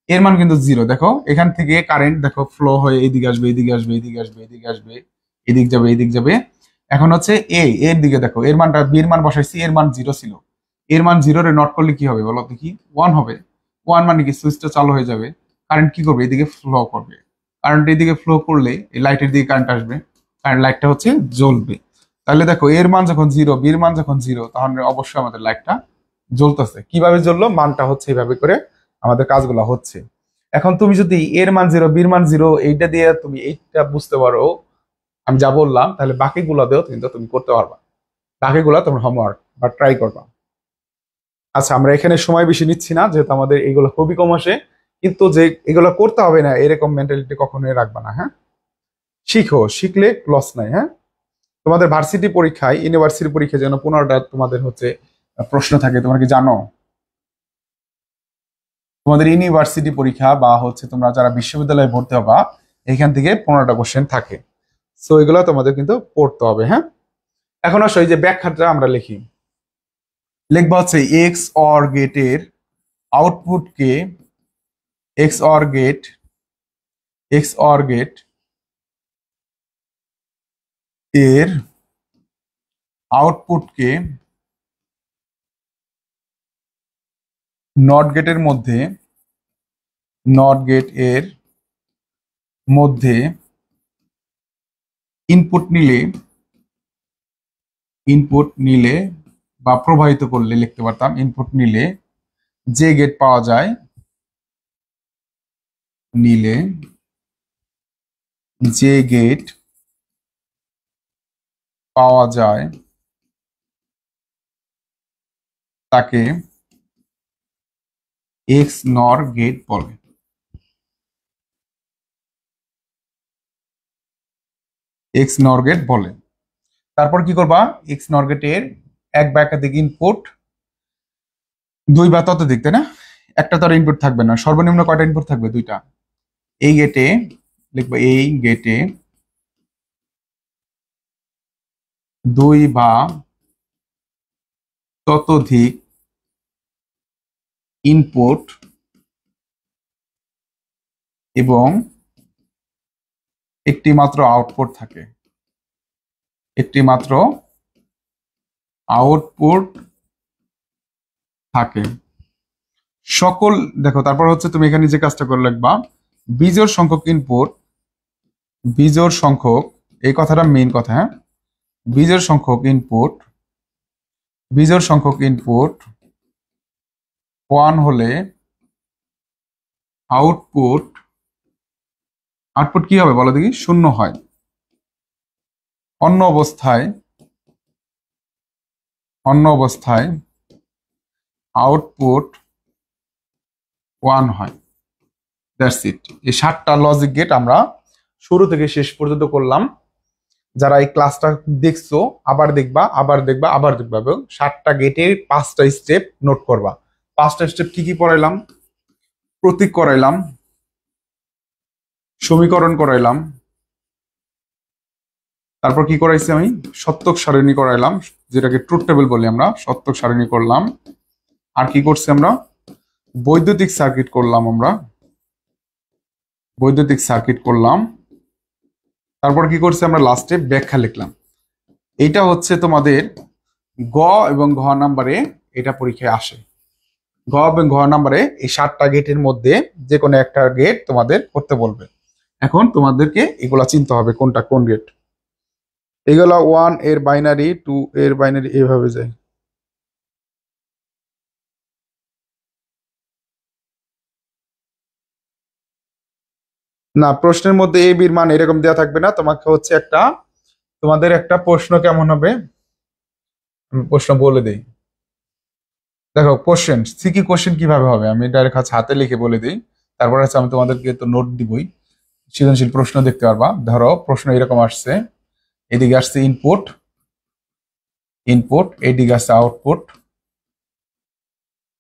এর মান কিন্তু 0। দেখো এখান থেকে কারেন্ট দেখো ফ্লো হয়ে এইদিকে আসবে, এইদিকে আসবে, এইদিকে আসবে, এইদিকে আসবে, এদিক যাবে, এইদিক যাবে। এখন এর দিকে দেখো, এর মানটা বির মান বসাইছি, এর মান 0 ছিল। এর মান 0 রে নট করলে কি হবে বলো দেখি, 1 হবে। 1 মানে কি, সুইচটা চালু হয়ে যাবে, কারেন্ট কি করবে এদিকে ফ্লো করবে। কারেন্ট এদিকে ফ্লো করলে এই লাইটের দিকে কারেন্ট আসবে, কারেন্ট লাইটটা জ্বলবে। তাহলে দেখো এর মান যখন 0, বির মান যখন 0, তাহলে অবশ্যই আমাদের লাইটটা জ্বলতেছে। কিভাবে জ্বললো, মানটা এইভাবে করে আমাদের কাজগুলো হচ্ছে। এখন তুমি যদি এর মান 0, বির মান 0 এইটা দিয়ে তুমি এইটা বুঝতে পারো আমি যা বললাম, তাহলে বাকিগুলো দিয়েও কিন্তু তুমি করতে পারবা। বাকিগুলো তোমার হোমওয়ার্ক বা ট্রাই করবা। আচ্ছা, আমরা এখানে সময় বেশি নিচ্ছি না, যেহেতু আমাদের এইগুলো খুবই কম আসে। কিন্তু যে এগুলো করতে হবে না এরকম মেন্টালিটি কখনোই রাখবা না। হ্যাঁ, শিখো, শিখলে লস নাই। হ্যাঁ, তোমাদের ভার্সিটি পরীক্ষায়, ইউনিভার্সিটি পরীক্ষায় যেন 15টা তোমাদের হচ্ছে প্রশ্ন থাকে, তোমরা কি জানো? তোমাদের ইউনিভার্সিটি পরীক্ষা বা হচ্ছে তোমরা যারা বিশ্ববিদ্যালয়ে ভর্তি হবা, এখান থেকে 15টা কোশ্চেন থাকে। সো এগুলো তোমাদের কিন্তু পড়তে হবে। হ্যাঁ, এখন আসো এই যে ব্যাখ্যাটা আমরা লিখি। লিখবা হচ্ছে এক্স অর গেটের আউটপুটকে, x or gate, x or gate এর আউটপুটকে নট গেটের মধ্যে, নট গেট এর মধ্যে ইনপুট নিলে, ইনপুট নিলে বা প্রবাহিত করলে লিখতে পারতাম, ইনপুট নিলে যে গেট পাওয়া যায়, নিলে যে গেট পাওয়া যায় তাকে এক্স নর গেট বলে। এক্স নর গেট বলে। তারপর কি করবা, এক্স নর গেটের এক বা একাধিক ইনপুট, দুই বা ততোধিক, তাই না? একটা তো আর ইনপুট থাকবে না, সর্বনিম্ন কয়টা ইনপুট থাকবে? দুইটা। এই গেটে লিখবো, এই গেটে দুই বা ততোধিক ইনপুট এবং একটি মাত্র আউটপুট থাকে, একটি মাত্র আউটপুট থাকে। সকল, দেখো তারপর হচ্ছে তুমি এখানে যে কাজটা করে লিখবা, বিজোড় সংখ্যক ইনপুট, বিজোড় সংখ্যক, এই কথাটা মেইন কথা। হ্যাঁ, বিজোড় সংখ্যক ইনপুট, বিজোড় সংখ্যক ইনপুট 1 হলে আউটপুট, আউটপুট কি হবে বলো দেখি? শূন্য হয়। অন্য অবস্থায়, অন্য অবস্থায় আউটপুট 1 হয়। That's it. এই 7টা লজিক গেট আমরা শুরু থেকে শেষ পর্যন্ত করলাম। যারা এই ক্লাসটা দেখছো আবার দেখবা, আবার দেখবা, আবার দেখবা, এবং 7টা গেটের 5টা স্টেপ নোট করবা। 5টা স্টেপ কি কি পড়াইলাম? প্রতীক করাইলাম, সমীকরণ করাইলাম, তারপর কি করাইছি আমি? সত্যক সারণী করাইলাম, যেটাকে ট্রুথ টেবিল বলি আমরা, সত্যক সারণী করলাম। আর কি করছি আমরা? বৈদ্যুতিক সার্কিট করলাম, আমরা বৈদ্যুতিক সার্কিট করলাম। তারপর কি করছি আমরা? লাস্টে ব্যাখ্যা লিখলাম। এইটা হচ্ছে তোমাদের গ এবং ঘ নাম্বারে এটা পরীক্ষায় আসে। গ এবং ঘ নাম্বারে এই 7টা গেটের মধ্যে যে কোনো একটা গেট তোমাদের করতে বলবে। এখন তোমাদেরকে এগুলা চিনতে হবে কোনটা কোন গেট। এগুলা 1 এর বাইনারি, 2 এর বাইনারি, এইভাবে যায়। না, প্রশ্নের মধ্যে এ বির মান এরকম দেওয়া থাকবে না। তোমাকে হচ্ছে একটা, তোমাদের একটা প্রশ্ন কেমন হবে, আমি প্রশ্ন বলে দিই। দেখো কোশ্চেন, সিকি কোশ্চেন কিভাবে হবে আমি ডাইরেক্ট হাতে লিখে বলে দিই। তারপর হচ্ছে আমি তোমাদেরকে তো নোট দিবই, সৃজনশীল প্রশ্ন দেখতে পারবা। ধরো প্রশ্ন এরকম আসছে, এদিকে আসছে ইনপুট, ইনপুট, এদিকে আসছে আউটপুট।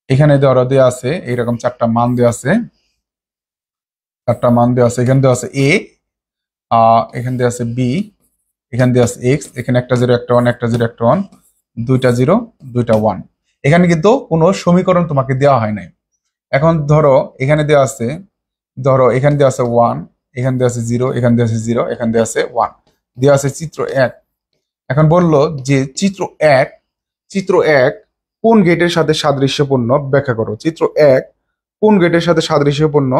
এখানে ধরো দেওয়া আছে এইরকম 4টা মান দেওয়া আছে, 4টা মান দেওয়া আছে। এখানে দেওয়া আছে এ, এখানে দেওয়া আছে বি, এখানে দেওয়া আছে এক্স, এখানে একটা জিরো একটা ওয়ান, একটা জিরো একটা ওয়ান, দুইটা জিরো দুইটা ওয়ান। এখানে কিন্তু কোনো সমীকরণ তোমাকে দেওয়া হয় নাই। এখন ধরো এখানে দেওয়া আছে, ধরো এখানে দেওয়া আছে ওয়ান, এখানে দেওয়া আছে জিরো, এখানে দেওয়া আছে জিরো, এখানে দেওয়া আছে ওয়ান, দেওয়া আছে চিত্র 1। এখন বললো যে চিত্র 1, চিত্র 1 কোন গেটের সাথে সাদৃশ্যপূর্ণ ব্যাখ্যা করো। চিত্র 1 কোন গেটের সাথে সাদৃশ্যপূর্ণ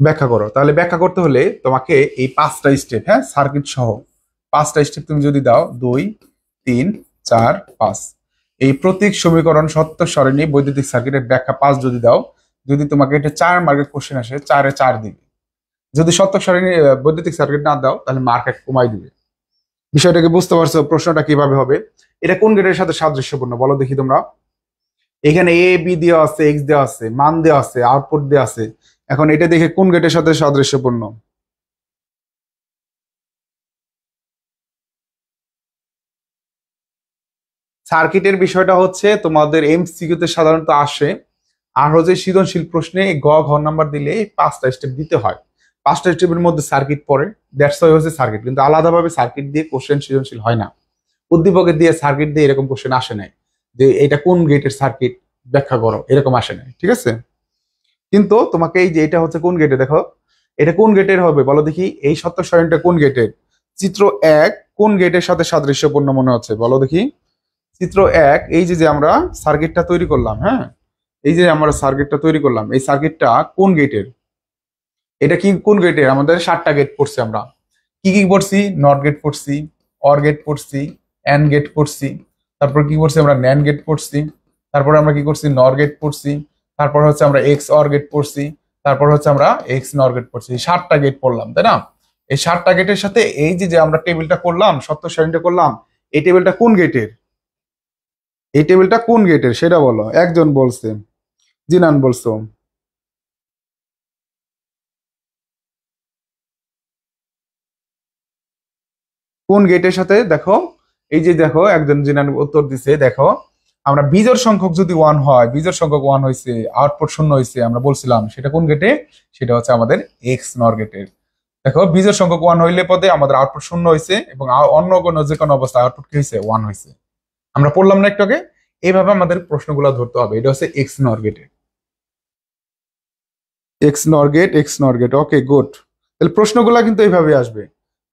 ব্যাখ্যা করো। তাহলে ব্যাখ্যা করতে হলে তোমাকে এই 5টা স্টেপ, হ্যাঁ, সার্কিট সহ 5টা স্টেপ তুমি যদি দাও, 2, 3, 4, 5, এই প্রতীক, সমীকরণ, সত্য সারণী, বৈদ্যুতিক সার্কিটের ব্যাখ্যা 5 যদি দাও, যদি তোমাকে এটা 4 মার্কের কোশ্চেন আসে, 4-এ 4 দিবে। যদি সত্য সারণী বৈদ্যুতিক সার্কিট না দাও তাহলে মার্ক এক কমাই দিবে। বিষয়টাকে বুঝতে পারছো? প্রশ্নটা কিভাবে হবে? এটা কোন গেটের সাথে সাদৃশ্যপূর্ণ বলো দেখি তোমরা। এখানে এ বি দেওয়া আছে, এক্স দেওয়া আছে, মান দেওয়া আছে, আউটপুট দেওয়া আছে। এখন এটা দেখে কোন গেটের সাথে সাদৃশ্যপূর্ণ? সার্কিটের বিষয়টা হচ্ছে তোমাদের এমসিকিউতে সাধারণত আসে। আর হচ্ছে সৃজনশীল প্রশ্নে ঘ নাম্বার দিলে 5টা স্টেপ দিতে হয়। 5টা স্টেপের মধ্যে সার্কিট পড়ে, দ্যাটস ওয়াই হচ্ছে সার্কিট। কিন্তু আলাদাভাবে সার্কিট দিয়ে কোশ্চেন সৃজনশীল হয় না। উদ্দীপকের দিয়ে সার্কিট দিয়ে এরকম কোশ্চেন আসে নাই যে এটা কোন গেটের সার্কিট ব্যাখ্যা করো, এরকম আসে নাই, ঠিক আছে? কিন্তু তোমাকে এই যে এটা হচ্ছে কোন গেটে, দেখো এটা কোন গেটের হবে বলো দেখি, এই সত্য সারণীটা কোন গেটের? চিত্র 1 কোন গেটের সাথে সাদৃশ্যপূর্ণ মনে হচ্ছে বলো দেখি। চিত্র 1, এই যে যে আমরা সার্কিটটা তৈরি করলাম, হ্যাঁ, এই যে আমরা সার্কিটটা তৈরি করলাম, এই সার্কিটটা কোন গেটের? এটা কি কোন গেটের? আমাদের 7টা গেট পড়ছি আমরা। কি কি পড়ছি? নট গেট পড়ছি, অর গেট পড়ছি, এন্ড গেট পড়ছি, তারপর কি পড়ছি আমরা? ন্যান্ড গেট পড়ছি, তারপর আমরা কি করছি? নর গেট পড়ছি, তারপর হচ্ছে আমরা এক্স অর গেট পড়ছি, তারপর হচ্ছে আমরা এক্স নর গেট পড়ছি। 7টা গেট পড়লাম, তাই না? এই 7টা গেটের সাথে এই যে যে আমরা টেবিলটা করলাম, সত্য সারণীটা করলাম, এই টেবিলটা কোন গেটের? এই টেবিলটা কোন গেটের সেটা বলো। একজন বলছে, জিনান বলছো। কোন গেটের সাথে? দেখো এই যে দেখো একজন জিনান উত্তর দিছে, দেখো আমরা বিজোড় সংখ্যক যদি 1 হয়, বিজোড় সংখ্যক 1 হয়েছে, আউটপুট শূন্য হয়েছে, আমরা বলছিলাম সেটা কোন গেটে? সেটা হচ্ছে আমাদের এক্স নর গেটের। দেখো বিজোড় সংখ্যক 1 হইলে পদে আমাদের আউটপুট শূন্য হয়েছে এবং অন্য কোনো যে কোনো অবস্থায় আউটপুট কি হয়েছে? 1 হয়েছে। আমরা পড়লাম না একটু আগে? এইভাবে আমাদের প্রশ্নগুলো ধরতে হবে। এটা হচ্ছে এক্স নর গেটে, x NOR gate, x NOR gate. ওকে, গুড। তাহলে প্রশ্নগুলো কিন্তু এইভাবে আসবে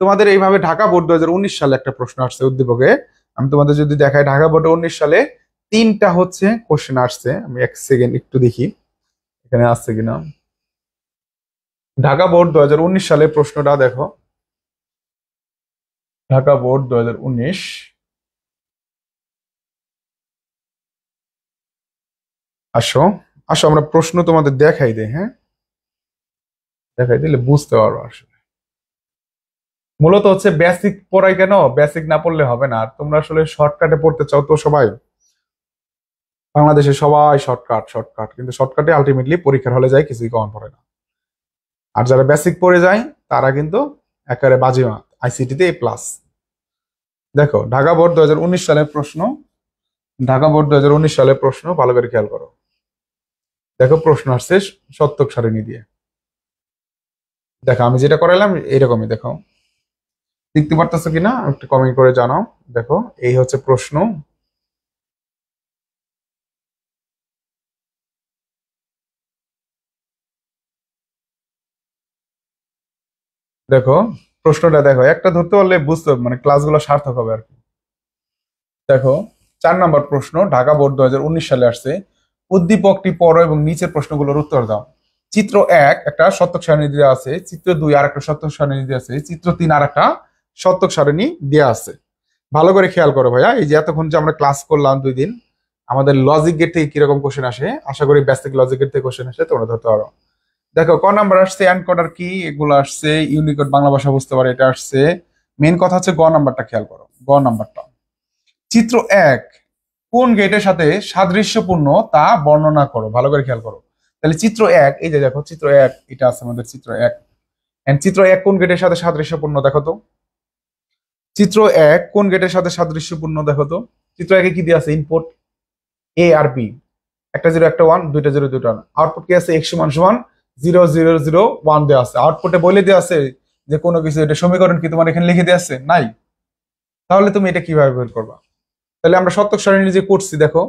তোমাদের। এইভাবে ঢাকা বোর্ড 2019 সালে একটা প্রশ্ন আসছে উদ্দীপকে। আমি তোমাদের যদি দেখাই, ঢাকা বোর্ডে 19 সালে 3টা হচ্ছে কোশ্চেন আসছে। আমি এক সেকেন্ড একটু দেখি এখানে আসছে কিনা। ঢাকা বোর্ড 2019 সালে প্রশ্নটা দেখো, ঢাকা বোর্ড 2019। আসো আসো আমরা প্রশ্ন তোমাদের দেখাই দেই, হ্যাঁ, দেখাই দিলে বুঝতে পারো। আসলে মূলত হচ্ছে বেসিক পড়াই, কেন বেসিক না পড়লে হবে না। আর তোমরা আসলে শর্টকাটে পড়তে চাও তো সবাই, বাংলাদেশে সবাই শর্টকাট শর্টকাট, কিন্তু শর্টকাটে আলটিমেটলি পরীক্ষার হলে যায় কিছুই কমন পড়ে না। আর যারা বেসিক পড়ে যায় তারা কিন্তু একেবারে বাজিমাত, আইসিটিতে A+। দেখো ঢাকা বোর্ড 2019 সালের প্রশ্ন, ঢাকা বোর্ড 2019 সালের প্রশ্ন ভালো করে খেয়াল করো। দেখো প্রশ্ন আসছে সত্যক সারণী দিয়ে। দেখো আমি যেটা করাইলাম এরকমই, দেখো দেখতে পারতেছো কিনা একটু কমেন্ট করে জানাও। দেখো এই হচ্ছে প্রশ্ন। দেখো প্রশ্নটা দেখো, একটা ধরতে পারলে বুঝতে হবে, মানে ক্লাসগুলো সার্থক হবে আর কি। দেখো 4 নম্বর প্রশ্ন, ঢাকা বোর্ড 2019 সালে আসছে। উদ্দীপকটি পড়ো এবং নিচের প্রশ্নগুলোর উত্তর দাও। চিত্র 1 একটা শতক সারণী দেওয়া আছে, চিত্র 2 আর একটা শতক সারণী দেওয়া আছে, চিত্র 3 আর একটা শতক সারণী দেওয়া আছে। ভালো করে খেয়াল করো ভাইয়া, এই যে এতক্ষণ যে আমরা ক্লাস করলাম 2 দিন, আমাদের লজিক গেট থেকে কিরকম কোশ্চেন আসে, আশা করি বেসিক লজিক গেট থেকে কোশ্চেন আসে তোমরা ধরতে পারো। দেখো ক নাম্বার আসছে এনকোডার কি, এগুলো আসছে ইউনিকোড বাংলা ভাষা বুঝতে পারে, এটা আসছে। মেন কথা হচ্ছে গ নাম্বারটা খেয়াল করো, গ নাম্বারটা। চিত্র 1 কোন গেটের সাথে সাদৃশ্যপূর্ণ তা বর্ণনা করো, ভালো করে খেয়াল করো। তাহলে চিত্র 1, এই যে দেখো চিত্র 1, এটা আছে আমাদের চিত্র 1। এন্ড চিত্র 1 কোন গেটের সাথে সাদৃশ্যপূর্ণ দেখো তো। চিত্র 1 কোন গেটের সাথে সাদৃশ্যপূর্ণ দেখো তো। চিত্র 1 কি দিয়ে আছে? ইনপুট এ আর বি, একটা 0 একটা 1, দুইটা 0 দুইটা 1। আউটপুট কি আছে? x সমান সমান 0 0 0 1 দেওয়া আছে। আউটপুটে বলে দেওয়া আছে যে কোনো কিছু, এটা সমীকরণ কি তোমার এখানে লিখে দেওয়া আছে? নাই। তাহলে তুমি এটা কিভাবে বের করবা? তাহলে আমরা শতক সারণী যে করছি দেখো,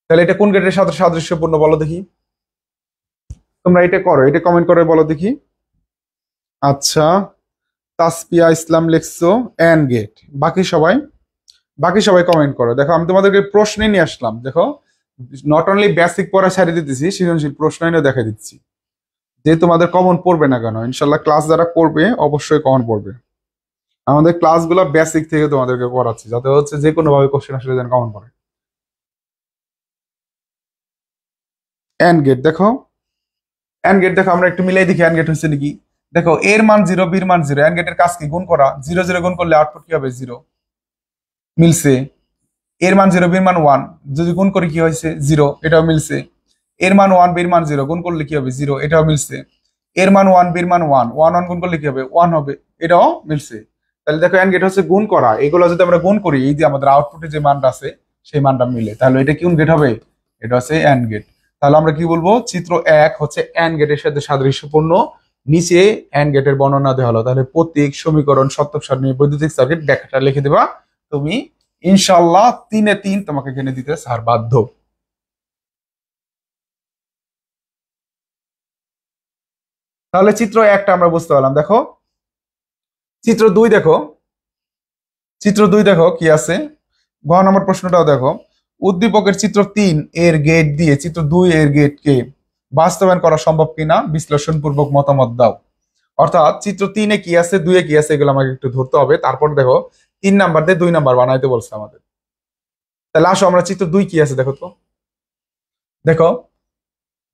তাহলে এটা কোন গেটের সাথে সাদৃশ্যপূর্ণ বলো দেখি। তোমরা এটা করো, এটা কমেন্ট করে বলো দেখি। আচ্ছা তাসপিয়া ইসলাম লিখছো এন্ড গেট। বাকি সবাই কমেন্ট করো। দেখো আমি তোমাদেরকে প্রশ্নে নিয়ে আসলাম। দেখো নট অনলি বেসিক পড়া ছাড়ি দিতেছি, সৃজনশীল প্রশ্ন এনে দেখা দিচ্ছি যে তোমাদের কমন পড়বে না কেন। ইনশাল্লাহ ক্লাস যারা করবে অবশ্যই কমন পড়বে। আমাদের ক্লাসগুলো বেসিক থেকে তোমাদেরকে করাচ্ছি যাতে হচ্ছে যে কোনো ভাবে কোশ্চেন আসলে যেন কমন পড়ে। এন্ড গেট দেখো, এন্ড গেট দেখো আমরা একটু মিলাই দেখি এন্ড গেট হচ্ছে নাকি। দেখো এর মান 0, বির মান 0, এন্ড গেটের কাজ কি? গুণ করা। 0 0 গুণ করলে আউটপুট কি হবে? 0। মিলছে। এর মান 0, বির মান 1, যদি গুণ করি কি হয়েছে 0, এটাও মিলছে। এর মান 1, বির মান 0, গুণ করলে কি হবে 0, এটাও মিলছে। এর মান 1, বির মান 1, 1 1 গুণ করলে কি হবে 1 হবে, এটাও মিলছে। তাহলে দেখো এন্ড গেট হচ্ছে গুণ করা, এগুলো যদি আমরা গুণ করি এই যে আমাদের আউটপুটে যে মানটা আছে সেই মানটা মিলে, তাহলে এটা কোন গেট হবে, এটা হচ্ছে এন্ড গেট। তাহলে আমরা কি বলবো, চিত্র 1 হচ্ছে এন্ড গেটের সাথে সাদৃশ্যপূর্ণ। নিচে এন্ড গেটের বর্ণনা দেওয়া হলো, তাহলে প্রতীক, সমীকরণ, শর্তক সারণী, বৈদ্যুতিক সার্কিট ব্যাখ্যাটা লিখে দেবা তুমি। ইনশাআল্লাহ 3 এ 3 তোমাকে এখানে দিতে স্যার বাধ্য। তাহলে চিত্র 1টা আমরা বুঝতে পারলাম। দেখো চিত্র 2 দেখো, চিত্র 2 দেখো কি আছে, গ নম্বর প্রশ্নটাও দেখো। উদ্দীপকের চিত্র 3 এর গেট দিয়ে চিত্র 2 এর গেটকে বাস্তবায়ন করা সম্ভব কিনা বিশ্লেষণ পূর্বক মতামত দাও। অর্থাৎ চিত্র 3 এ কি আছে, 2 এ কি আছে, এগুলো আমাকে একটু ধরতে হবে। তারপর দেখো 3 নাম্বার দিয়ে 2 নাম্বার বানাইতে বলছে আমাদের। তাহলে আসো আমরা চিত্র 2 কি আছে দেখো তো। দেখো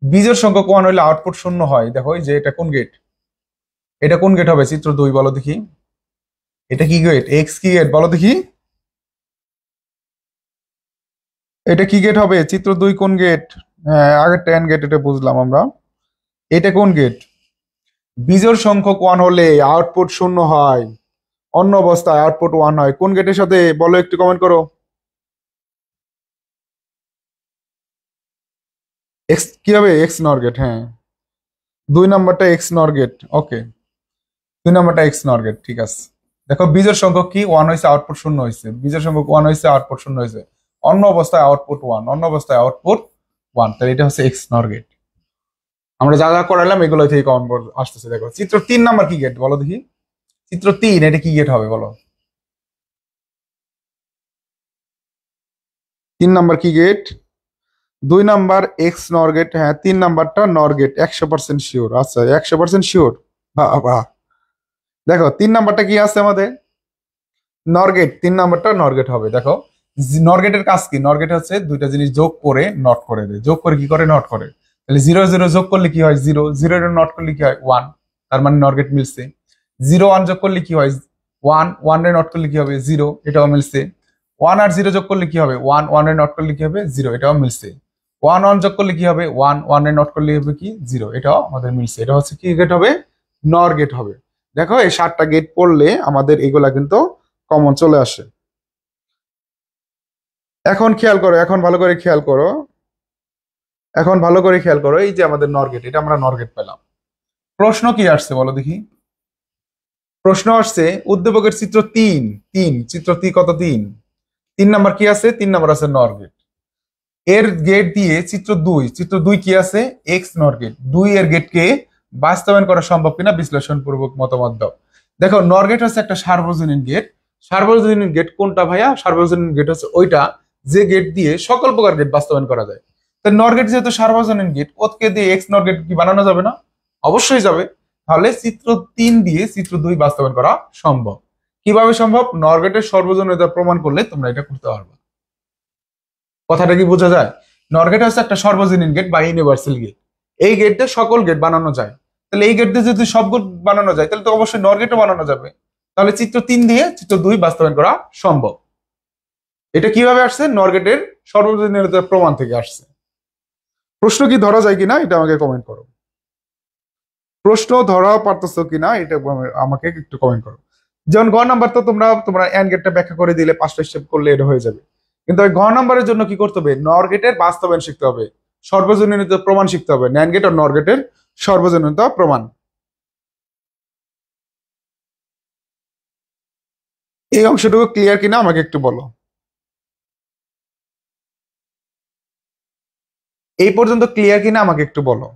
বীজের সংখ্যক 1 হইলে আউটপুট 0 হয়। দেখো এই যে এটা কোন গেট, এটা কোন গেট হবে চিত্র 2 বলো দেখি। এটা কি গেট, এক্স কি গেট বলো দেখি। এটা কি গেট হবে চিত্র 2 কোন গেট? হ্যাঁ আগের 10 গেট, এটা বুঝলাম আমরা। এটা কোন গেট? বিজোড় সংখ্যক 1 হলে আউটপুট 0 হয়, অন্য অবস্থায় আউটপুট 1 হয়। কোন গেটের সাথে বলো, একটু কমেন্ট করো। এক্স কি হবে, এক্স নর গেট। হ্যাঁ 2 নাম্বারটা এক্স নর গেট। ওকে 2 নাম্বারটা এক্স নর গেট, ঠিক আছে। দেখো বিজোড় সংখ্যক কি 1 হয়েছে, আউটপুট 0 হয়েছে। বিজোড় সংখ্যক 1 হয়েছে, আউটপুট 0 হয়েছে, অন্য অবস্থায় আউটপুট 1, অন্য অবস্থায় আউটপুট 1, তাহলে এটা হচ্ছে এক্স নর গেট। আমরা যা যা করালাম এগুলো থেকে কমন আসতেছে। দেখো চিত্র 3 নাম্বার কি গেট বলো দেখি। চিত্র 3 এটা কি গেট হবে বলো। 3 নাম্বার কি gate? 2 number x NOR gate. হ্যাঁ 3 নাম্বারটা নর গেট, 100% শিওর। আচ্ছা 100% শিওর, বাহ বাহ। দেখো 3 নাম্বারটা কি আছে আমাদের, নর গেট। 3 নাম্বারটা নর গেট হবে। দেখো নর গেটের কাজ কি, নর গেট হচ্ছে দুইটা জিনিস যোগ করে নট করে দেয়। যোগ করে কি করে, নট করে। তাহলে 0 0 যোগ করলে কি হয় 0, 0 নট করলে কি হয় 1, তার মানে নর গেট মিলছে। 0 1 যোগ করলে কি হয় 1, 1 রে নট করলে কি হবে 0, এটাও মিলছে। 1 আর 0 যোগ করলে কি হবে 1, 1 রে নট করলে কি হবে 0, এটাও মিলছে। 1 1 যোগ করলে কি হবে 1, 1 রে নট করলে হবে কি 0, এটাও আমাদের মিলছে। এটা হচ্ছে কি গেট হবে, নর গেট হবে। দেখো এই 7টা গেট পড়লে আমাদের এগুলা কিন্তু কমন চলে আসে। এখন খেয়াল করো, এখন ভালো করে খেয়াল করো, এখন ভালো করে খেয়াল করো। এই যে আমাদের নর গেট, এটা আমরা নর গেট পেলাম। প্রশ্ন কি আসছে বলো দেখি। প্রশ্ন আসছে উদ্দীপকের চিত্র 3, 3 চিত্র 3 কত 3, 3 নাম্বার কি আছে, 3 নাম্বার আছে নর গেট। এর গেট দিয়ে চিত্র 2, চিত্র 2 কি আছে, এক্স নর গেট। 2 এর গেটকে বাস্তবায়ন করা সম্ভব কিনা বিশ্লেষণ পূর্বক মতামত দাও। দেখো নর গেট হচ্ছে একটা সার্বজনীন গেট। সার্বজনীন গেট কোনটা ভাইয়া, সার্বজনীন গেট হচ্ছে ওইটা যে গেট দিয়ে সকল প্রকার গেট বাস্তবায়ন করা যায়। তো নর গেট যেহেতু সার্বজনীন গেট, ওকে দিয়ে এক্স নর গেট কি বানানো যাবে না? অবশ্যই যাবে। তাহলে চিত্র 3 দিয়ে চিত্র 2 বাস্তবায়ন করা সম্ভব। কিভাবে সম্ভব, নর গেটের সর্বজনীনতা প্রমাণ করলে তোমরা এটা করতে পারবে। কথাটা কি বোঝা যায়? নর গেট হচ্ছে একটা সর্বজনীন গেট বা ইউনিভার্সাল গেট। এই গেট দিয়ে সকল গেট বানানো যায়। তাহলে এই গেট দিয়ে যদি সব গেট বানানো যায় তাহলে তো অবশ্যই নর গেটও বানানো যাবে। তাহলে চিত্র 3 দিয়ে চিত্র 2 বাস্তবায়ন করা সম্ভব। এটা কিভাবে আসছে, নর গেটের সর্বজনীনতার প্রমাণ থেকে আসছে। প্রশ্ন কি ধরা যায় কিনা এটা আমাকে কমেন্ট করো। প্রশ্ন ধরা পারতেছো কিনা এটা আমাকে একটু কমেন্ট করো। যেমন ঘ নাম্বার তো তোমরা তোমরা এন্ড গেটটা ব্যাখ্যা করে দিলে, 5টা স্টেপ করলে এটা হয়ে যাবে। কিন্তু ওই ঘ নাম্বারের জন্য কি করতে হবে, নর গেটের বাস্তবায়ন শিখতে হবে, সর্বজনীনতা প্রমাণ শিখতে হবে। ন্যান্ড গেট আর নর গেটের সর্বজনীনতা প্রমাণ। এই অংশটুকু ক্লিয়ার কিনা আমাকে একটু বলো। এই পর্যন্ত ক্লিয়ার কিনা আমাকে একটু বলো।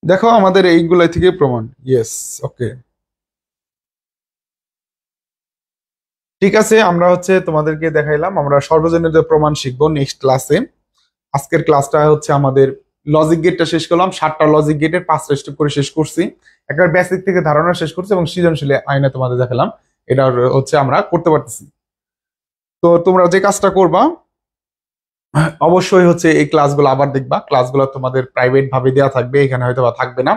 দেখো আমাদের এইগুলা থেকে প্রমাণ, ইয়েস ওকে ঠিক আছে। আমরা হচ্ছে তোমাদেরকে দেখাইলাম, আমরা সর্বজনীনতা প্রমাণ শিখবো নেক্সট ক্লাসে। আজকের ক্লাসটা হচ্ছে আমাদের লজিক গেটটা শেষ করলাম। 7টা লজিক গেটের 5টা স্টেপ করে শেষ করছি। একবার বেসিক থেকে ধারণা শেষ করছি এবং সৃজনশীল আইনে তোমাদের দেখালাম। এটা হচ্ছে আমরা করতে পারতেছি। তো তোমরা যে কাজটা করবা অবশ্যই হচ্ছে এই ক্লাসগুলো আবার দেখবা। ক্লাসগুলো তোমাদের প্রাইভেট ভাবে দেওয়া থাকবে, এখানে হয়তো বা থাকবে না।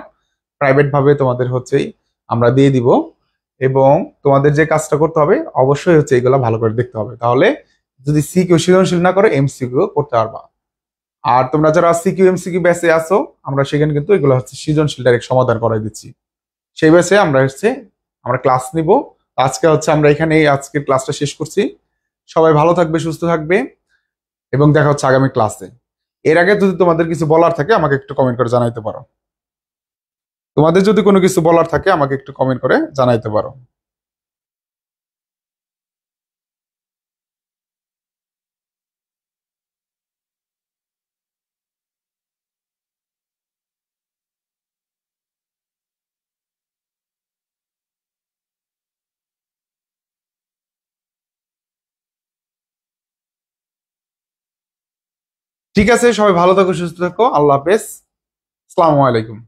প্রাইভেট ভাবে তোমাদের হচ্ছে আমরা দিয়ে দিব। এবং তোমাদের যে কাজটা করতে হবে অবশ্যই হচ্ছে এগুলো ভালো করে দেখতে হবে, তাহলে যদি সিকিউ সৃজনশীল না করে এমসিকিউ করতে পারবা। আর তোমরা যারা সিকিউ এমসিকিউ ব্যাচে আছো, আমরা সেখানে কিন্তু এগুলো হচ্ছে সৃজনশীল ডাইরেক্ট সমাধান করাই দিচ্ছি। সেই ব্যাচে আমরা ক্লাস নিব। আজকে হচ্ছে আমরা এখানে আজকের ক্লাসটা শেষ করছি। সবাই ভালো থাকবে, সুস্থ থাকবে, এবং দেখা হচ্ছে আগামী ক্লাসে। এর আগে যদি তোমাদের কিছু বলার থাকে আমাকে একটু কমেন্ট করে জানাইতে পারো। তোমাদের যদি কোনো কিছু বলার থাকে আমাকে একটু কমেন্ট করে জানাইতে পারো। ঠিক আছে, সবাই ভালো থাকো, সুস্থ থাকো, আল্লাহ হাফেজ, আসসালামু আলাইকুম।